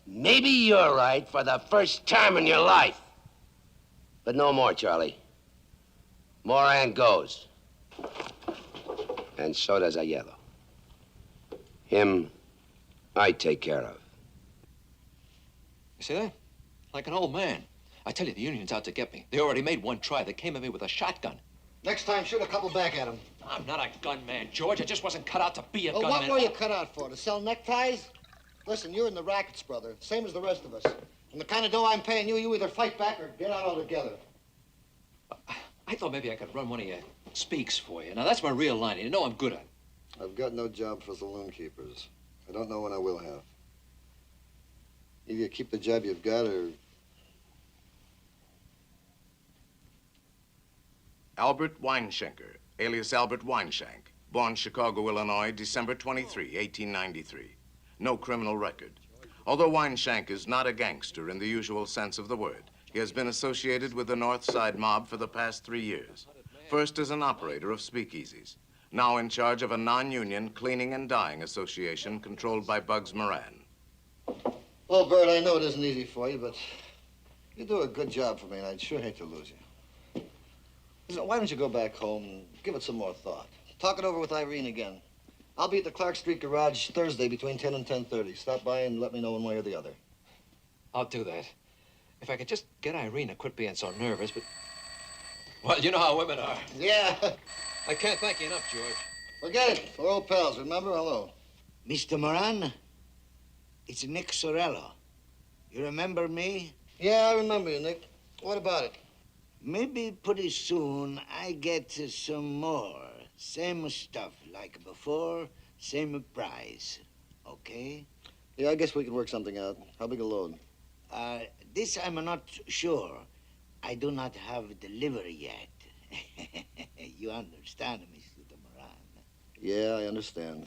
maybe you're right for the first time in your life. But no more, Charlie. Moran goes. And so does Aiello. Him, I take care of. You see that? Like an old man. I tell you, the union's out to get me. They already made one try. They came at me with a shotgun. Next time, shoot a couple back at him. I'm not a gunman, George. I just wasn't cut out to be a Well, gunman. what were you cut out for? To sell neckties? Listen, you're in the rackets, brother. Same as the rest of us. And the kind of dough I'm paying you, you either fight back or get out altogether. I thought maybe I could run one of your speaks for you. Now, that's my real line. You know I'm good at it. I've got no job for saloon keepers. I don't know when I will have. Either you keep the job you've got or... Albert Weinschenker, alias Albert Weinshank, born Chicago, Illinois, December 23, 1893. No criminal record. Although Weinshank is not a gangster in the usual sense of the word, he has been associated with the Northside mob for the past 3 years. First as an operator of speakeasies, now in charge of a non-union cleaning and dyeing association controlled by Bugs Moran. Well, Bert, I know it isn't easy for you, but you do a good job for me, and I'd sure hate to lose you. Listen, why don't you go back home and give it some more thought? Talk it over with Irene again. I'll be at the Clark Street garage Thursday between 10 and 10:30. Stop by and let me know one way or the other. I'll do that. If I could just get Irene to quit being so nervous, but... Well, you know how women are. Yeah. I can't thank you enough, George. Forget it. We're old pals, remember? Hello. Mr. Moran, it's Nick Sorello. You remember me? Yeah, I remember you, Nick. What about it? Maybe pretty soon I get some more. Same stuff like before, same price. Okay? Yeah, I guess we can work something out. How big a load? This I'm not sure. I do not have delivery yet. You understand, Mr. Moran? Yeah, I understand.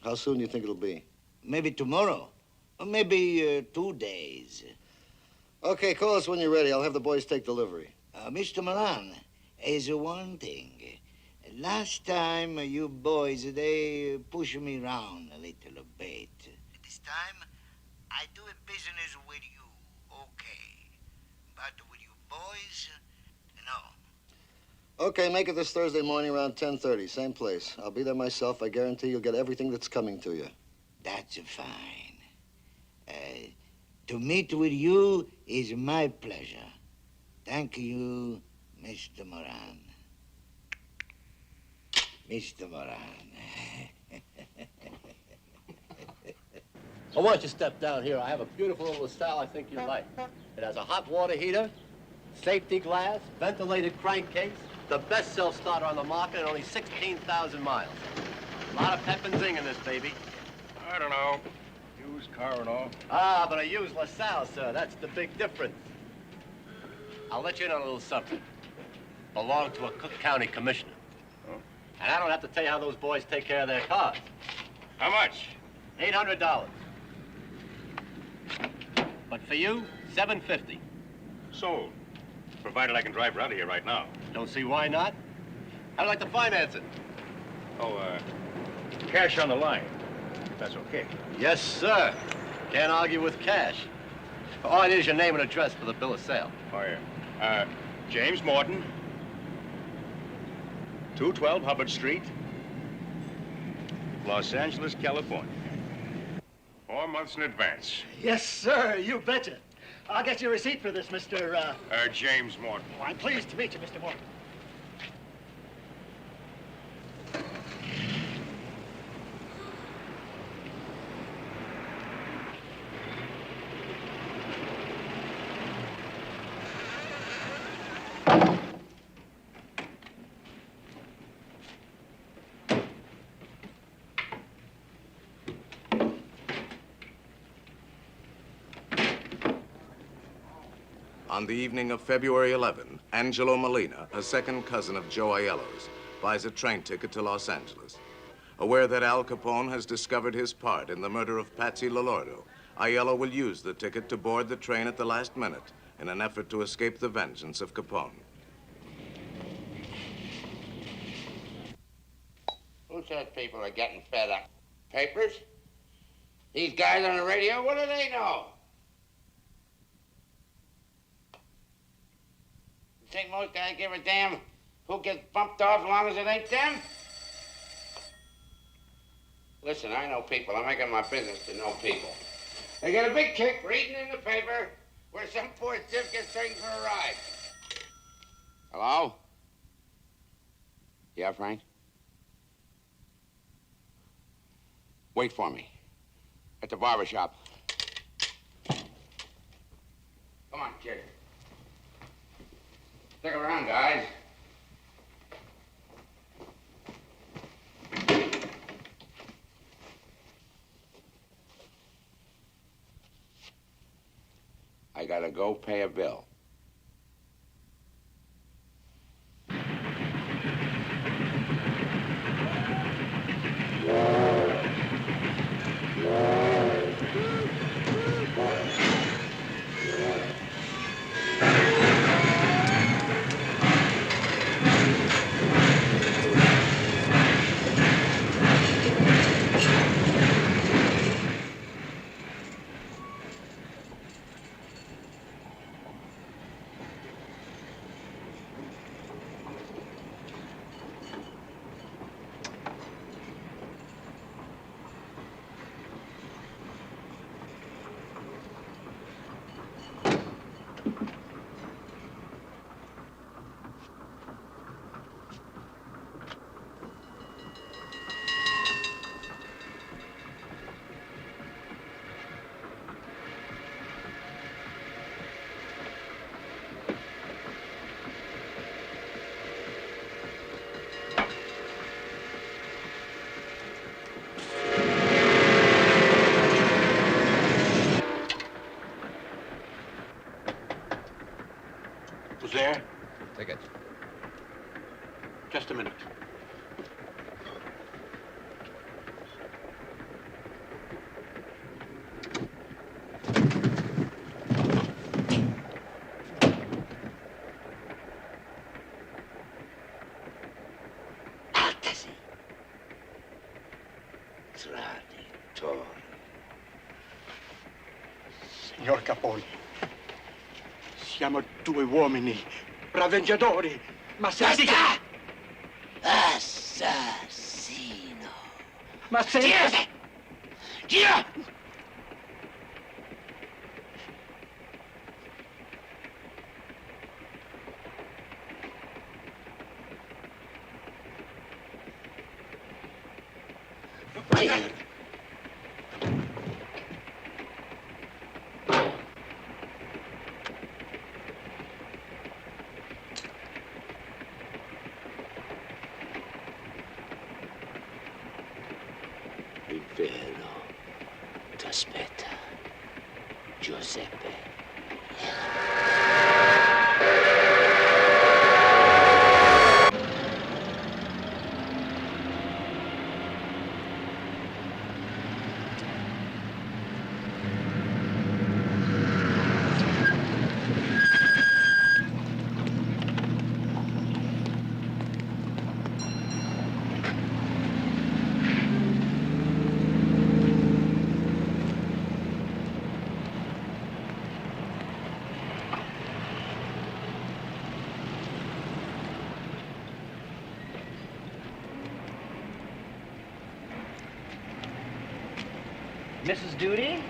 How soon do you think it'll be? Maybe tomorrow. Or maybe 2 days. Okay, call us when you're ready. I'll have the boys take delivery. Mr. Moran, is one thing. Last time, you boys, they pushed me around a little bit. This time, I do a business with you, okay. But with you boys, no. Okay, make it this Thursday morning around 10:30, same place. I'll be there myself. I guarantee you'll get everything that's coming to you. That's fine. To meet with you is my pleasure. Thank you, Mr. Moran. Mr. Moran. Oh, why don't you step down here? I have a beautiful little style I think you'd like. It has a hot water heater, safety glass, ventilated crankcase, the best self-starter on the market, and only 16,000 miles. A lot of pep and zing in this baby. I don't know. Used car and all. Ah, but a used LaSalle, sir. That's the big difference. I'll let you know a little something. Belong to a Cook County commissioner. Oh. And I don't have to tell you how those boys take care of their cars. How much? $800. But for you, $750. Sold. Provided I can drive her out of here right now. Don't see why not. I'd like to finance it. Oh, cash on the line. That's okay. Yes, sir. Can't argue with cash. All I need is your name and address for the bill of sale. Oh, yeah. James Morton, 212 Hubbard Street, Los Angeles, California. 4 months in advance. Yes, sir, you betcha. I'll get you a receipt for this, Mr. James Morton. Oh, I'm pleased to meet you, Mr. Morton. On the evening of February 11, Angelo Molina, a second cousin of Joe Aiello's, buys a train ticket to Los Angeles. Aware that Al Capone has discovered his part in the murder of Patsy Lolordo, Aiello will use the ticket to board the train at the last minute in an effort to escape the vengeance of Capone. Who says people are getting fed up? Papers? These guys on the radio, what do they know? You think most guys give a damn who gets bumped off as long as it ain't them? Listen, I know people. I'm making my business to know people. They get a big kick reading in the paper where some poor stiff gets taken for a ride. Hello? Yeah, Frank? Wait for me. At the barber shop. Come on, kid. Stick around, guys. I gotta go pay a bill. Who's there? Ticket. Just a minute. Altos. Traditore. Signor Capone, siamo due uomini, ravveggiatori, ma se... Basta! Assassino! Ma se... Girate! Gira! Giuseppe. Mrs. Duty,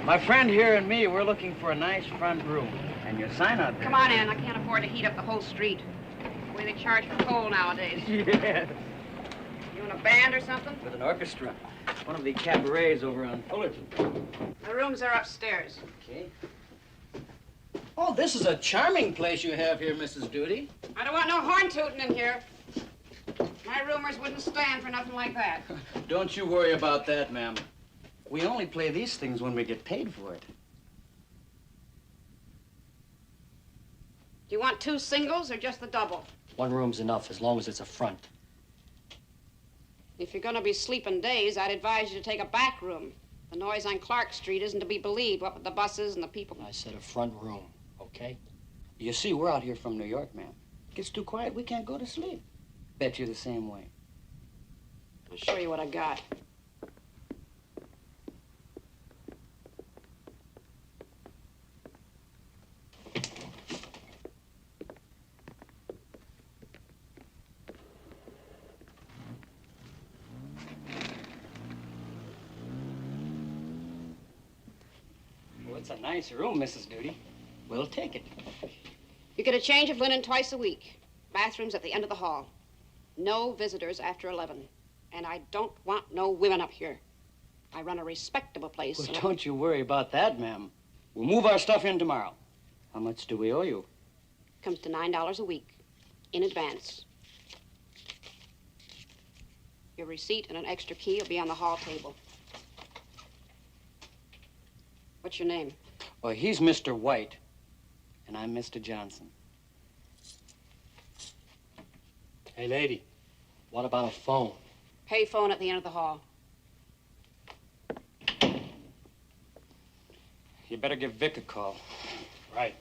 my friend here and me, we're looking for a nice front room. And your sign out there. Come on in. I can't afford to heat up the whole street. The way they charge for coal nowadays. Yeah. You in a band or something? With an orchestra. One of the cabarets over on Fullerton. The rooms are upstairs. Okay. Oh, this is a charming place you have here, Mrs. Duty. I don't want no horn tooting in here. My roomers wouldn't stand for nothing like that. Don't you worry about that, ma'am. We only play these things when we get paid for it. Do you want 2 singles or just the double? One room's enough, as long as it's a front. If you're going to be sleeping days, I'd advise you to take a back room. The noise on Clark Street isn't to be believed, what with the buses and the people. I said a front room, okay? You see, we're out here from New York, ma'am. It gets too quiet, we can't go to sleep. Bet you the same way. I'll show you what I got. It's a nice room, Mrs. Duty. We'll take it. You get a change of linen twice a week. Bathrooms at the end of the hall. No visitors after 11. And I don't want no women up here. I run a respectable place. Well, don't you worry about that, ma'am. We'll move our stuff in tomorrow. How much do we owe you? Comes to $9 a week. In advance. Your receipt and an extra key will be on the hall table. What's your name? Well, he's Mr. White, and I'm Mr. Johnson. Hey, lady, what about a phone? Pay phone at the end of the hall. You better give Vic a call. Right.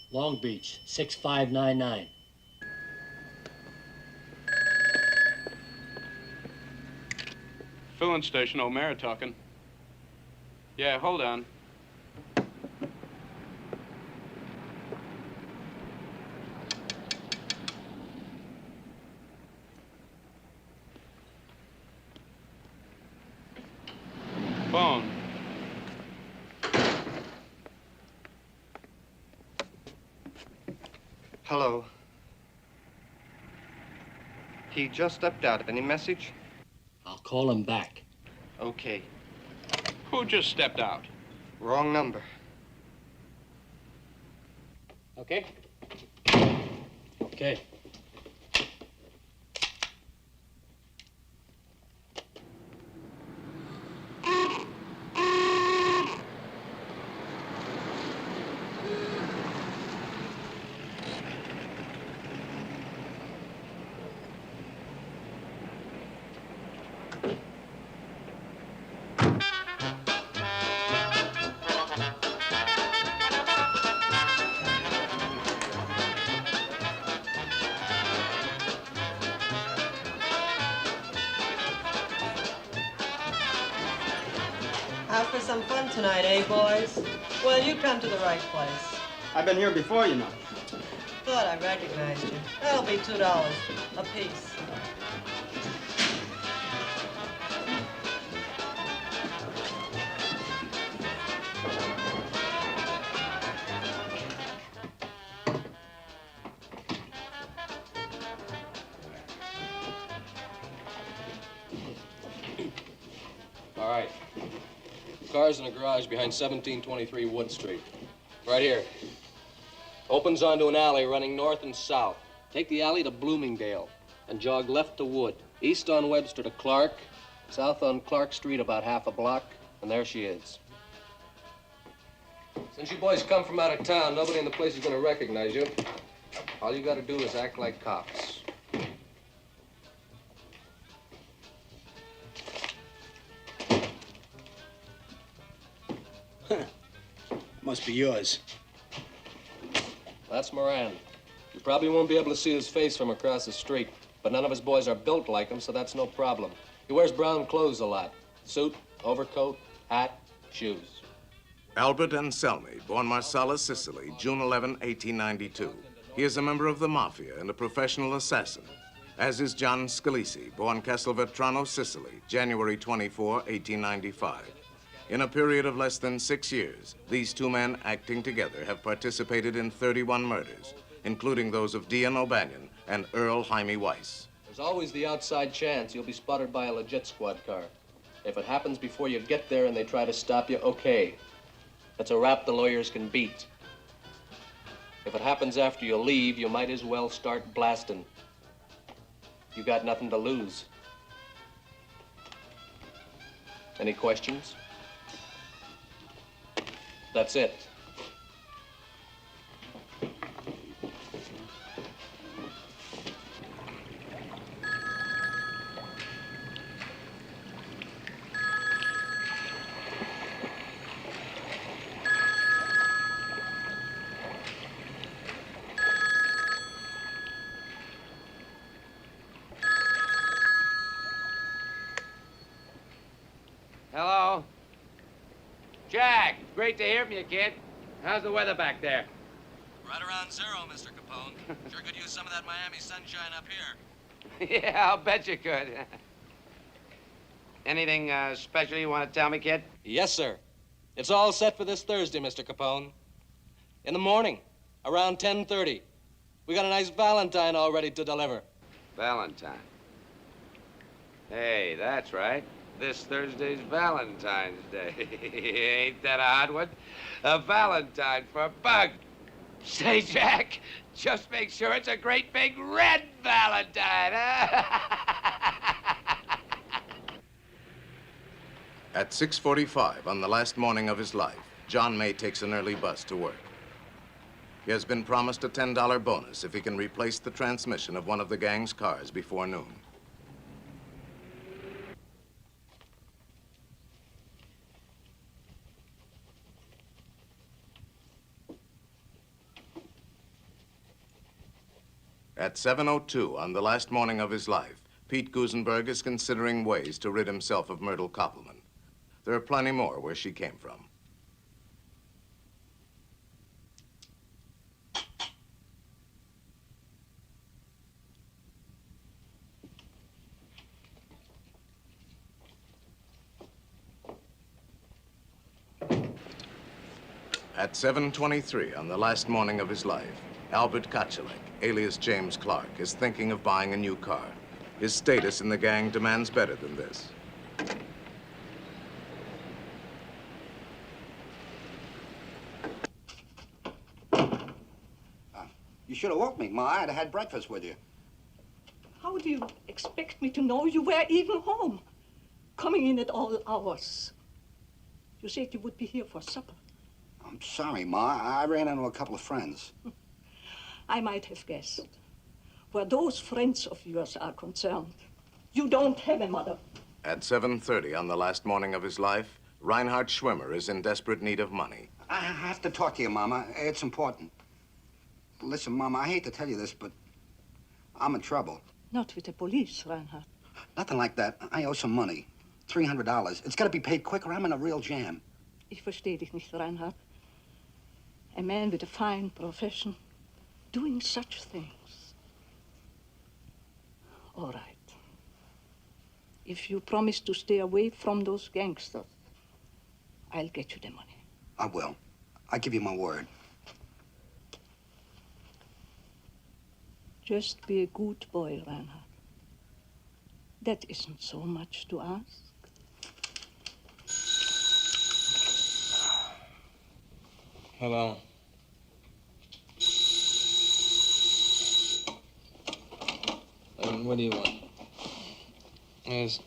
Long Beach, 6599. Filling station, O'Mara talking. Yeah, hold on. Phone. Hello. He just stepped out. Any message? I'll call him back. Okay. Who just stepped out? Wrong number. Okay? Okay. Out for some fun tonight, eh, boys? Well, you come to the right place. I've been here before, you know. Thought I recognized you. That'll be $2 a piece. All right. Car's in a garage behind 1723 Wood Street. Right here. Opens onto an alley running north and south. Take the alley to Bloomingdale and jog left to Wood. East on Webster to Clark, south on Clark Street about half a block, and there she is. Since you boys come from out of town, nobody in the place is going to recognize you. All you got to do is act like cops. Must be yours. That's Moran. You probably won't be able to see his face from across the street, but none of his boys are built like him, so that's no problem. He wears brown clothes a lot. Suit, overcoat, hat, shoes. Albert Anselmi, born Marsala, Sicily, June 11, 1892. He is a member of the Mafia and a professional assassin, as is John Scalisi, born Castelvetrano, Sicily, January 24, 1895. In a period of less than 6 years, these two men acting together have participated in 31 murders, including those of Dion O'Banion and Earl Jaime Weiss. There's always the outside chance you'll be spotted by a legit squad car. If it happens before you get there and they try to stop you, okay. That's a rap the lawyers can beat. If it happens after you leave, you might as well start blasting. You got nothing to lose. Any questions? That's it. Hello? Jack, great to hear from you, kid. How's the weather back there? Right around zero, Mr. Capone. Sure could use some of that Miami sunshine up here. Yeah, I'll bet you could. Anything special you want to tell me, kid? Yes, sir. It's all set for this Thursday, Mr. Capone. In the morning, around 10:30. We got a nice Valentine all ready to deliver. Valentine. Hey, that's right. This Thursday's Valentine's Day. Ain't that a hot one? A Valentine for a bug. Say, Jack, just make sure it's a great big red Valentine, huh? At 6:45 on the last morning of his life, John May takes an early bus to work. He has been promised a $10 bonus if he can replace the transmission of one of the gang's cars before noon. At 7:02 on the last morning of his life, Pete Gusenberg is considering ways to rid himself of Myrtle Koppelman. There are plenty more where she came from. At 7:23 on the last morning of his life, Albert Kotchelek, alias James Clark, is thinking of buying a new car. His status in the gang demands better than this. You should have woke me, Ma. I'd have had breakfast with you. How do you expect me to know you were even home? Coming in at all hours. You said you would be here for supper. I'm sorry, Ma. I ran into a couple of friends. I might have guessed. Where those friends of yours are concerned, you don't have a mother. At 7:30 on the last morning of his life, Reinhard Schwimmer is in desperate need of money. I have to talk to you, Mama. It's important. Listen, Mama, I hate to tell you this, but I'm in trouble. Not with the police, Reinhard. Nothing like that. I owe some money. $300. It's got to be paid quick or I'm in a real jam. Ich verstehe dich nicht, Reinhard. A man with a fine profession doing such things. All right. If you promise to stay away from those gangsters, I'll get you the money. I will. I give you my word. Just be a good boy, Reinhard. That isn't so much to ask. Hello. What do you want? Is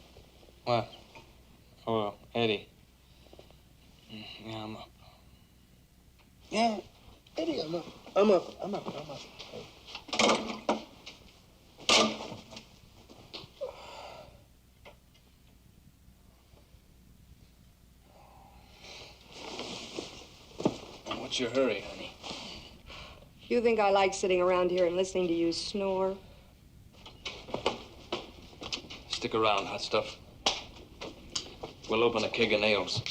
what? Oh, Eddie. Yeah, I'm up. Yeah, Eddie, I'm up. I'm up. What's your hurry, honey? You think I like sitting around here and listening to you snore? Stick around, hot stuff. We'll open a keg of nails.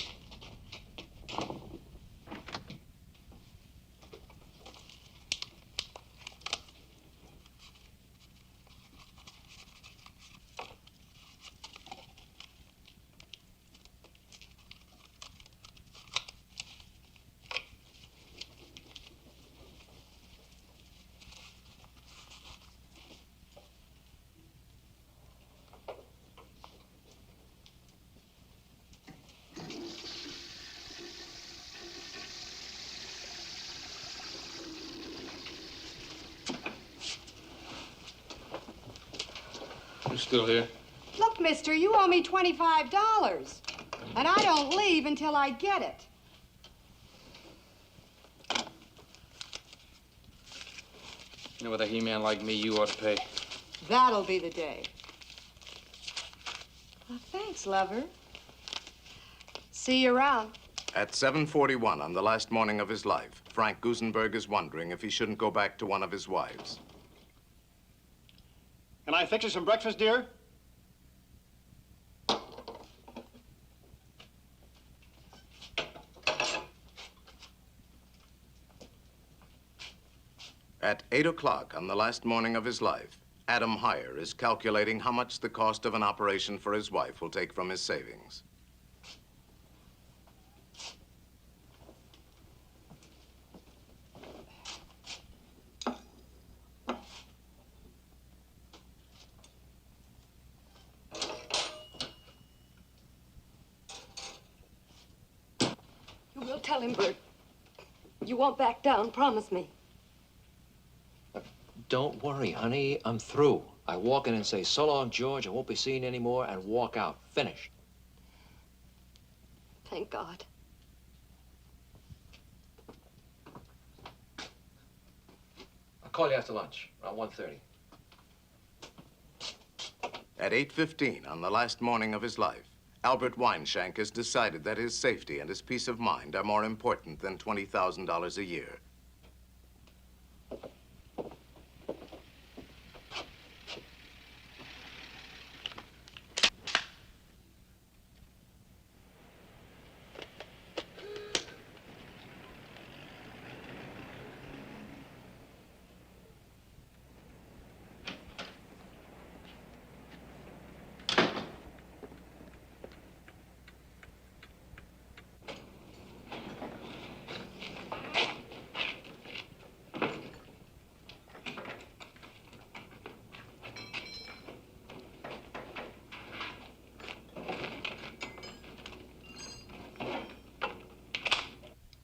You still here? Look, mister, you owe me $25. And I don't leave until I get it. You know, with a He-Man like me, you ought to pay. That'll be the day. Well, thanks, lover. See you around. At 7:41 on the last morning of his life, Frank Gusenberg is wondering if he shouldn't go back to one of his wives. Can I fix you some breakfast, dear? At 8 o'clock on the last morning of his life, Adam Heyer is calculating how much the cost of an operation for his wife will take from his savings. You will tell him, Bert. You won't back down, promise me. Don't worry, honey. I'm through. I walk in and say, so long, George, I won't be seeing you anymore, and walk out. Finished. Thank God. I'll call you after lunch, around 1:30. At 8:15 on the last morning of his life, Albert Weinshank has decided that his safety and his peace of mind are more important than $20,000 a year.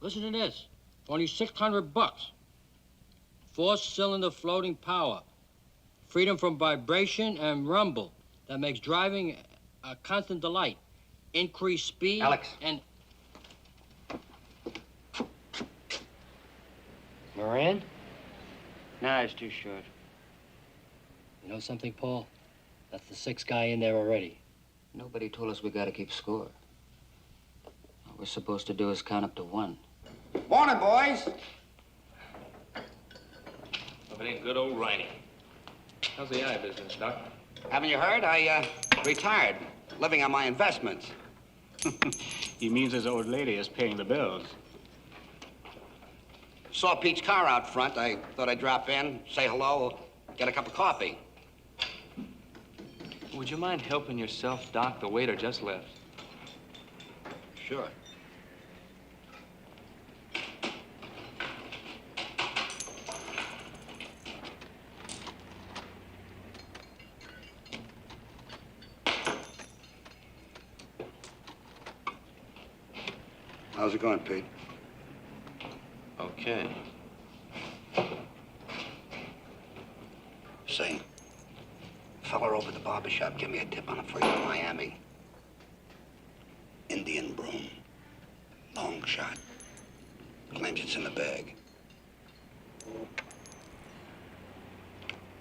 Listen to this. Only $600. 4-cylinder floating power. Freedom from vibration and rumble that makes driving a constant delight. Increased speed Alex. and... Moran? Nah, it's too short. You know something, Paul? That's the 6th guy in there already. Nobody told us we gotta keep score. All we're supposed to do is count up to 1. Morning, boys. If it ain't good old Riney. How's the eye business, Doc? Haven't you heard? I retired, living on my investments. He means his old lady is paying the bills. Saw Pete's car out front. I thought I'd drop in, say hello, get a cup of coffee. Would you mind helping yourself, Doc? The waiter just left. Sure. How's it going, Pete? Okay. Say, if car over to the barber shop. Give me a tip on a freight to Miami. Indian broom. Long shot. Claims it's in the bag.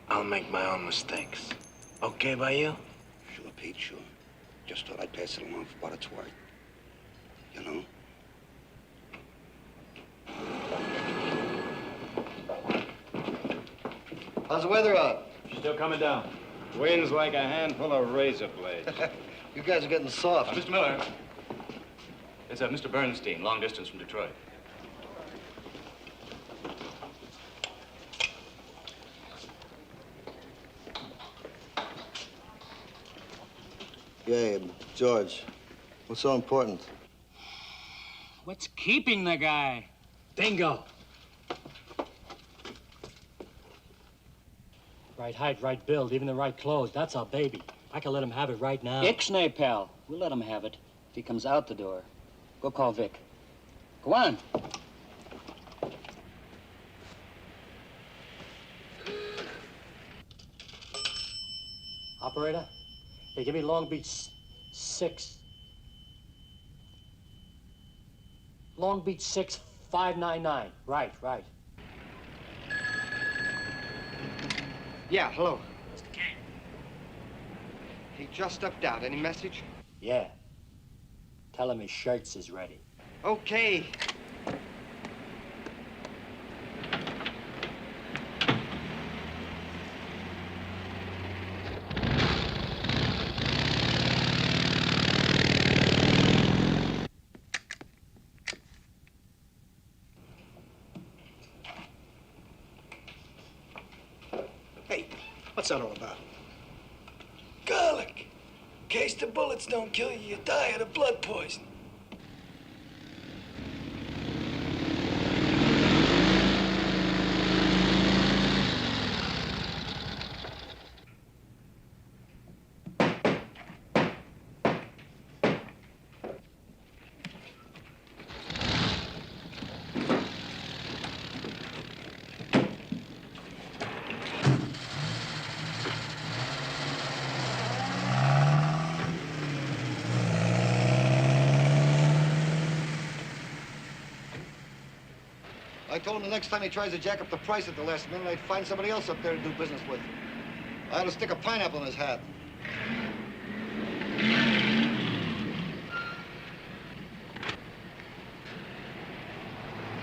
I'll make my own mistakes. Okay by you? Sure, Pete, sure. Just thought I'd pass it along for what it's worth. You know? How's the weather out? Still coming down. Wind's like a handful of razor blades. You guys are getting soft. Mr. Miller. It's Mr. Bernstein, long distance from Detroit. Gabe, George, what's so important? What's keeping the guy? Bingo. Right height, right build, even the right clothes. That's our baby. I can let him have it right now. Ixnay, pal. We'll let him have it if he comes out the door. Go call Vic. Go on. Operator, hey, give me Long Beach 6. Long Beach 6599. Right. Yeah, hello. He just stepped out. Any message? Yeah. Tell him his shirts is ready. Okay. Hey, what's that all about? Garlic. In case the bullets don't kill you, you die of the blood poison. I told him the next time he tries to jack up the price at the last minute, I'd find somebody else up there to do business with. I ought to stick a pineapple in his hat.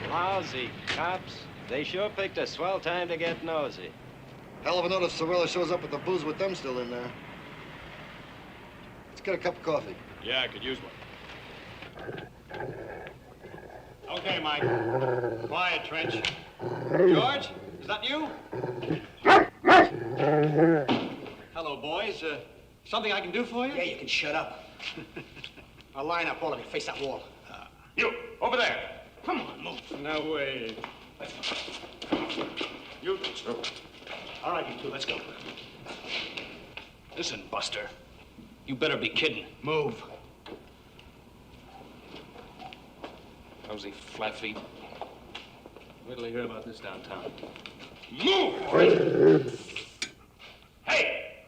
Lousy cops. They sure picked a swell time to get nosy. Hell of a note if Sorella shows up with the booze with them still in there. Let's get a cup of coffee. Yeah, I could use one. Okay, Mike. Quiet, Trench. George, is that you? Hello, boys. Something I can do for you? Yeah, you can shut up. I'll line up, all of you. Face that wall. You, over there. Come on, move. No way. You two. All right, you two, let's go. Listen, Buster. You better be kidding. Move. How's flat feet? Wait till I hear about this downtown. Move! Hey!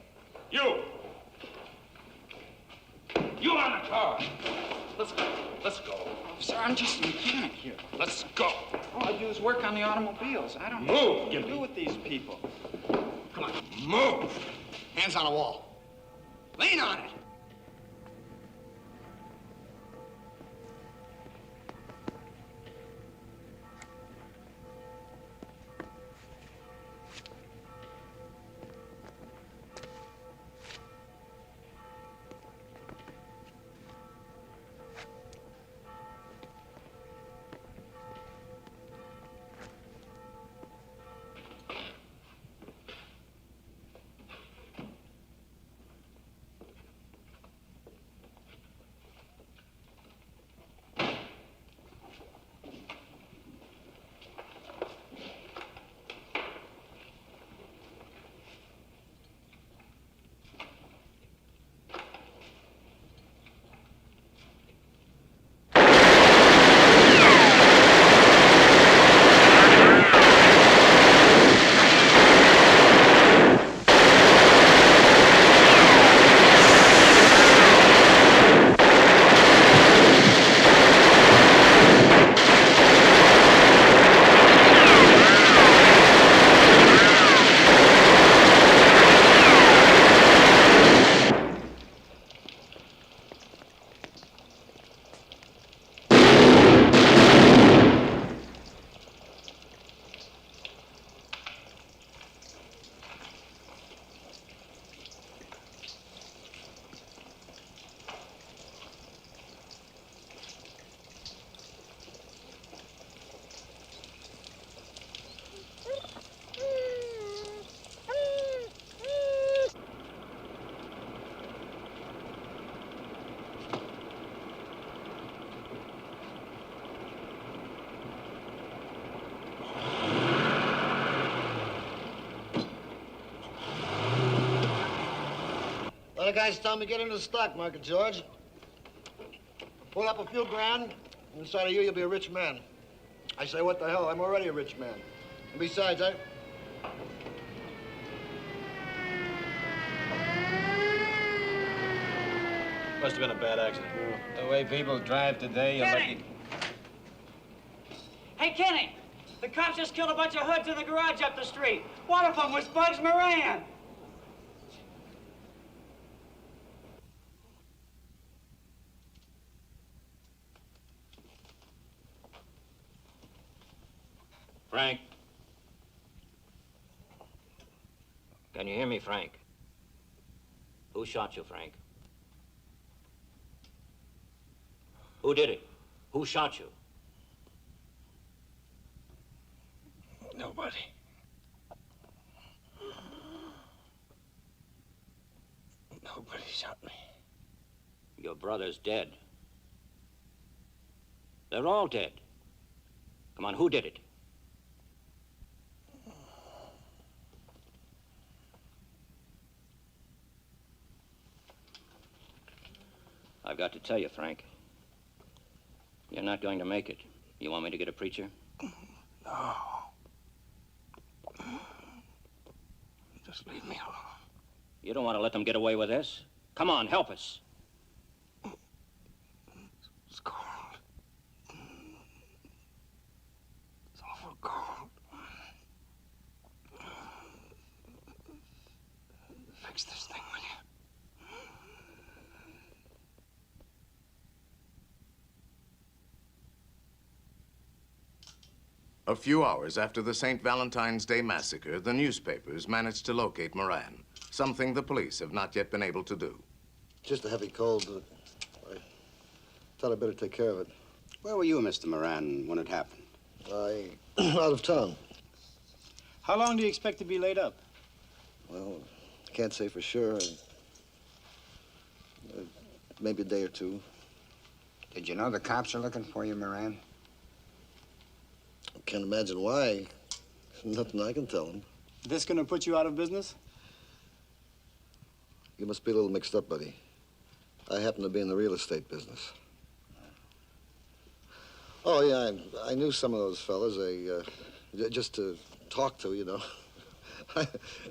You! You on the car! Let's go. Sir, I'm just a mechanic here. Let's go. All I do is work on the automobiles. I don't Move, know what to Gimpy. do with these people. Come on. Move! Hands on the wall. Lean on it. Well, the guys tell me get into the stock market, George. Pull up a few grand, and inside of you, you'll be a rich man. I say, what the hell? I'm already a rich man. And besides, Must have been a bad accident. The way people drive today, you're lucky. Hey, Kenny! The cops just killed a bunch of hoods in the garage up the street. One of them was Bugs Moran. Frank. Can you hear me, Frank? Who shot you, Frank? Who did it? Who shot you? Nobody. Nobody shot me. Your brother's dead. They're all dead. Come on, who did it? I've got to tell you, Frank. You're not going to make it. You want me to get a preacher? No. Just leave me alone. You don't want to let them get away with this? Come on, help us. It's cold. It's awful cold. Fix this thing, will you? A few hours after the St. Valentine's Day massacre, the newspapers managed to locate Moran, something the police have not yet been able to do. Just a heavy cold. I thought I'd better take care of it. Where were you, Mr. Moran, when it happened? Out of town. How long do you expect to be laid up? Well, I can't say for sure. Maybe a day or two. Did you know the cops are looking for you, Moran? I can't imagine why. Nothing I can tell them. This gonna put you out of business? You must be a little mixed up, buddy. I happen to be in the real estate business. Oh, yeah, I knew some of those fellas. Just to talk to, you know.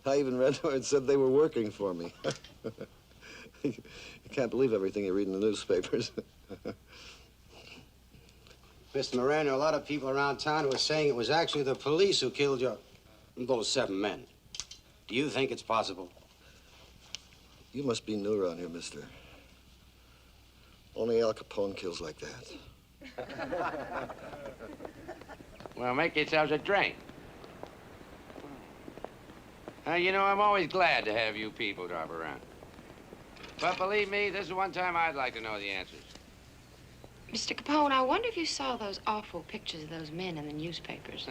I even read where it said they were working for me. You can't believe everything you read in the newspapers. Mr. Moran, there are a lot of people around town who are saying it was actually the police who killed those 7 men. Do you think it's possible? You must be new around here, mister. Only Al Capone kills like that. Well, make yourselves a drink. You know, I'm always glad to have you people drop around. But believe me, this is one time I'd like to know the answers. Mr. Capone, I wonder if you saw those awful pictures of those men in the newspapers.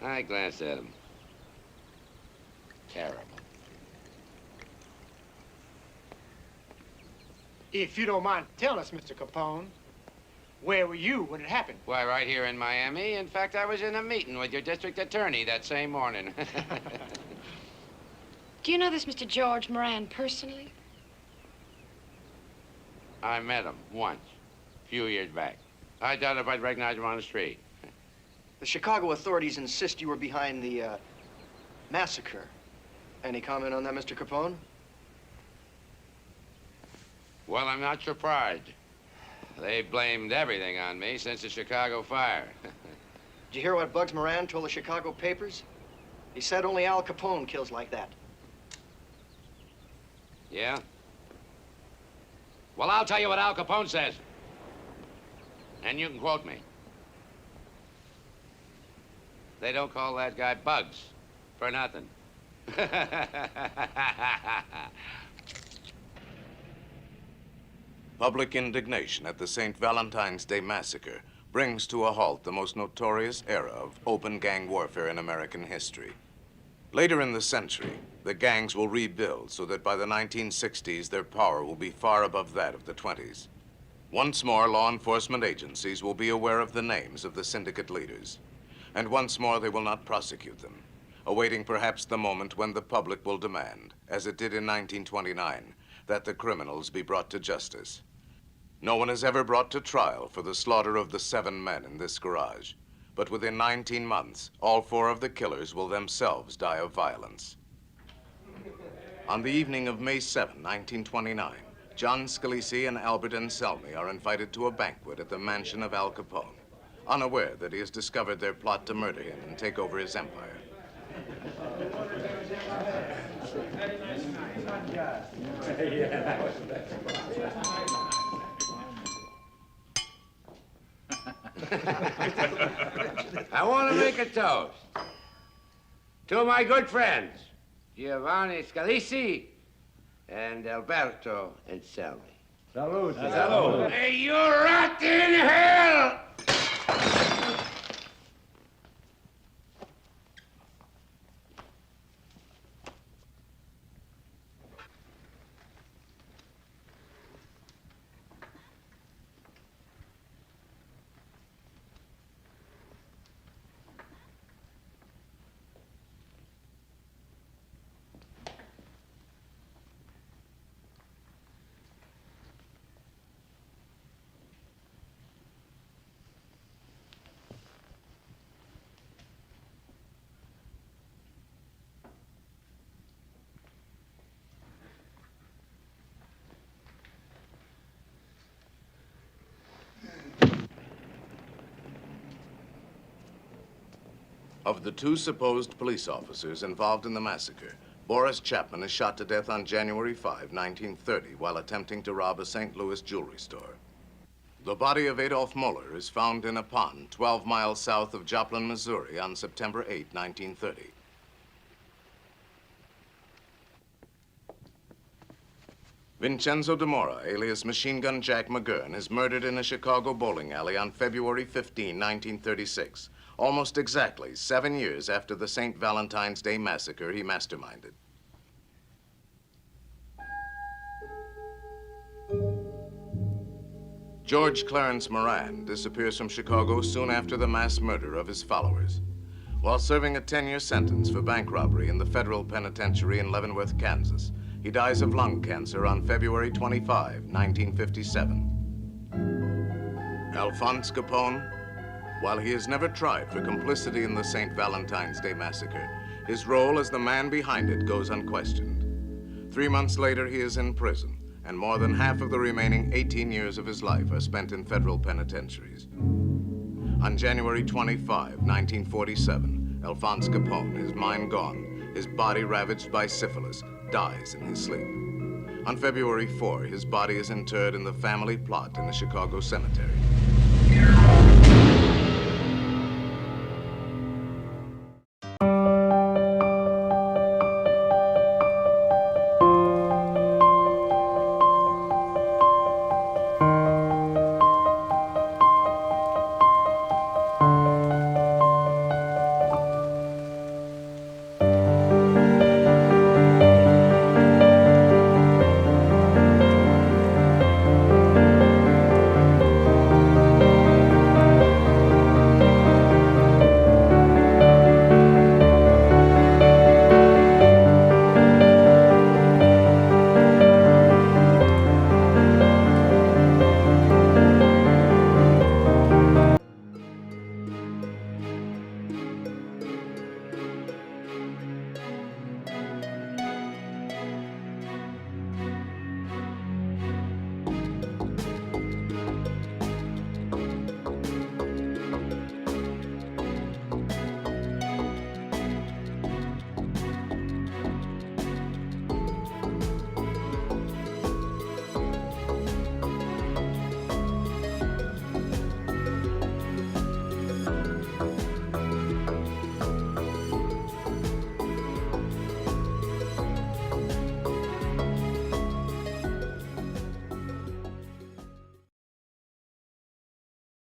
I glanced at them. Terrible. If you don't mind telling us, Mr. Capone, where were you when it happened? Why, right here in Miami. In fact, I was in a meeting with your district attorney that same morning. Do you know this Mr. George Moran personally? I met him once, a few years back. I doubt if I'd recognize him on the street. The Chicago authorities insist you were behind the massacre. Any comment on that, Mr. Capone? Well, I'm not surprised. They blamed everything on me since the Chicago fire. Did you hear what Bugs Moran told the Chicago papers? He said only Al Capone kills like that. Yeah? Well, I'll tell you what Al Capone says. And you can quote me. They don't call that guy Bugs for nothing. Public indignation at the St. Valentine's Day massacre brings to a halt the most notorious era of open gang warfare in American history. Later in the century, the gangs will rebuild so that by the 1960s, their power will be far above that of the 20s. Once more, law enforcement agencies will be aware of the names of the syndicate leaders. And once more, they will not prosecute them. awaiting perhaps the moment when the public will demand, as it did in 1929, that the criminals be brought to justice. No one is ever brought to trial for the slaughter of the 7 men in this garage, but within 19 months, all 4 of the killers will themselves die of violence. On the evening of May 7, 1929, John Scalise and Albert Anselmi are invited to a banquet at the mansion of Al Capone, unaware that he has discovered their plot to murder him and take over his empire. I want to make a toast to my good friends, Giovanni Scalise and Alberto Anselmi. Salud. Salud. May you rot in hell! Of the 2 supposed police officers involved in the massacre, Boris Chapman is shot to death on January 5, 1930, while attempting to rob a St. Louis jewelry store. The body of Adolf Moeller is found in a pond 12 miles south of Joplin, Missouri on September 8, 1930. Vincenzo de Mora, alias Machine Gun Jack McGurn, is murdered in a Chicago bowling alley on February 15, 1936. Almost exactly 7 years after the St. Valentine's Day massacre he masterminded. George Clarence Moran disappears from Chicago soon after the mass murder of his followers. While serving a 10-year sentence for bank robbery in the federal penitentiary in Leavenworth, Kansas, he dies of lung cancer on February 25, 1957. Alphonse Capone, while he is never tried for complicity in the St. Valentine's Day massacre, his role as the man behind it goes unquestioned. 3 months later, he is in prison, and more than half of the remaining 18 years of his life are spent in federal penitentiaries. On January 25, 1947, Alphonse Capone, his mind gone, his body ravaged by syphilis, dies in his sleep. On February 4, his body is interred in the family plot in a Chicago cemetery.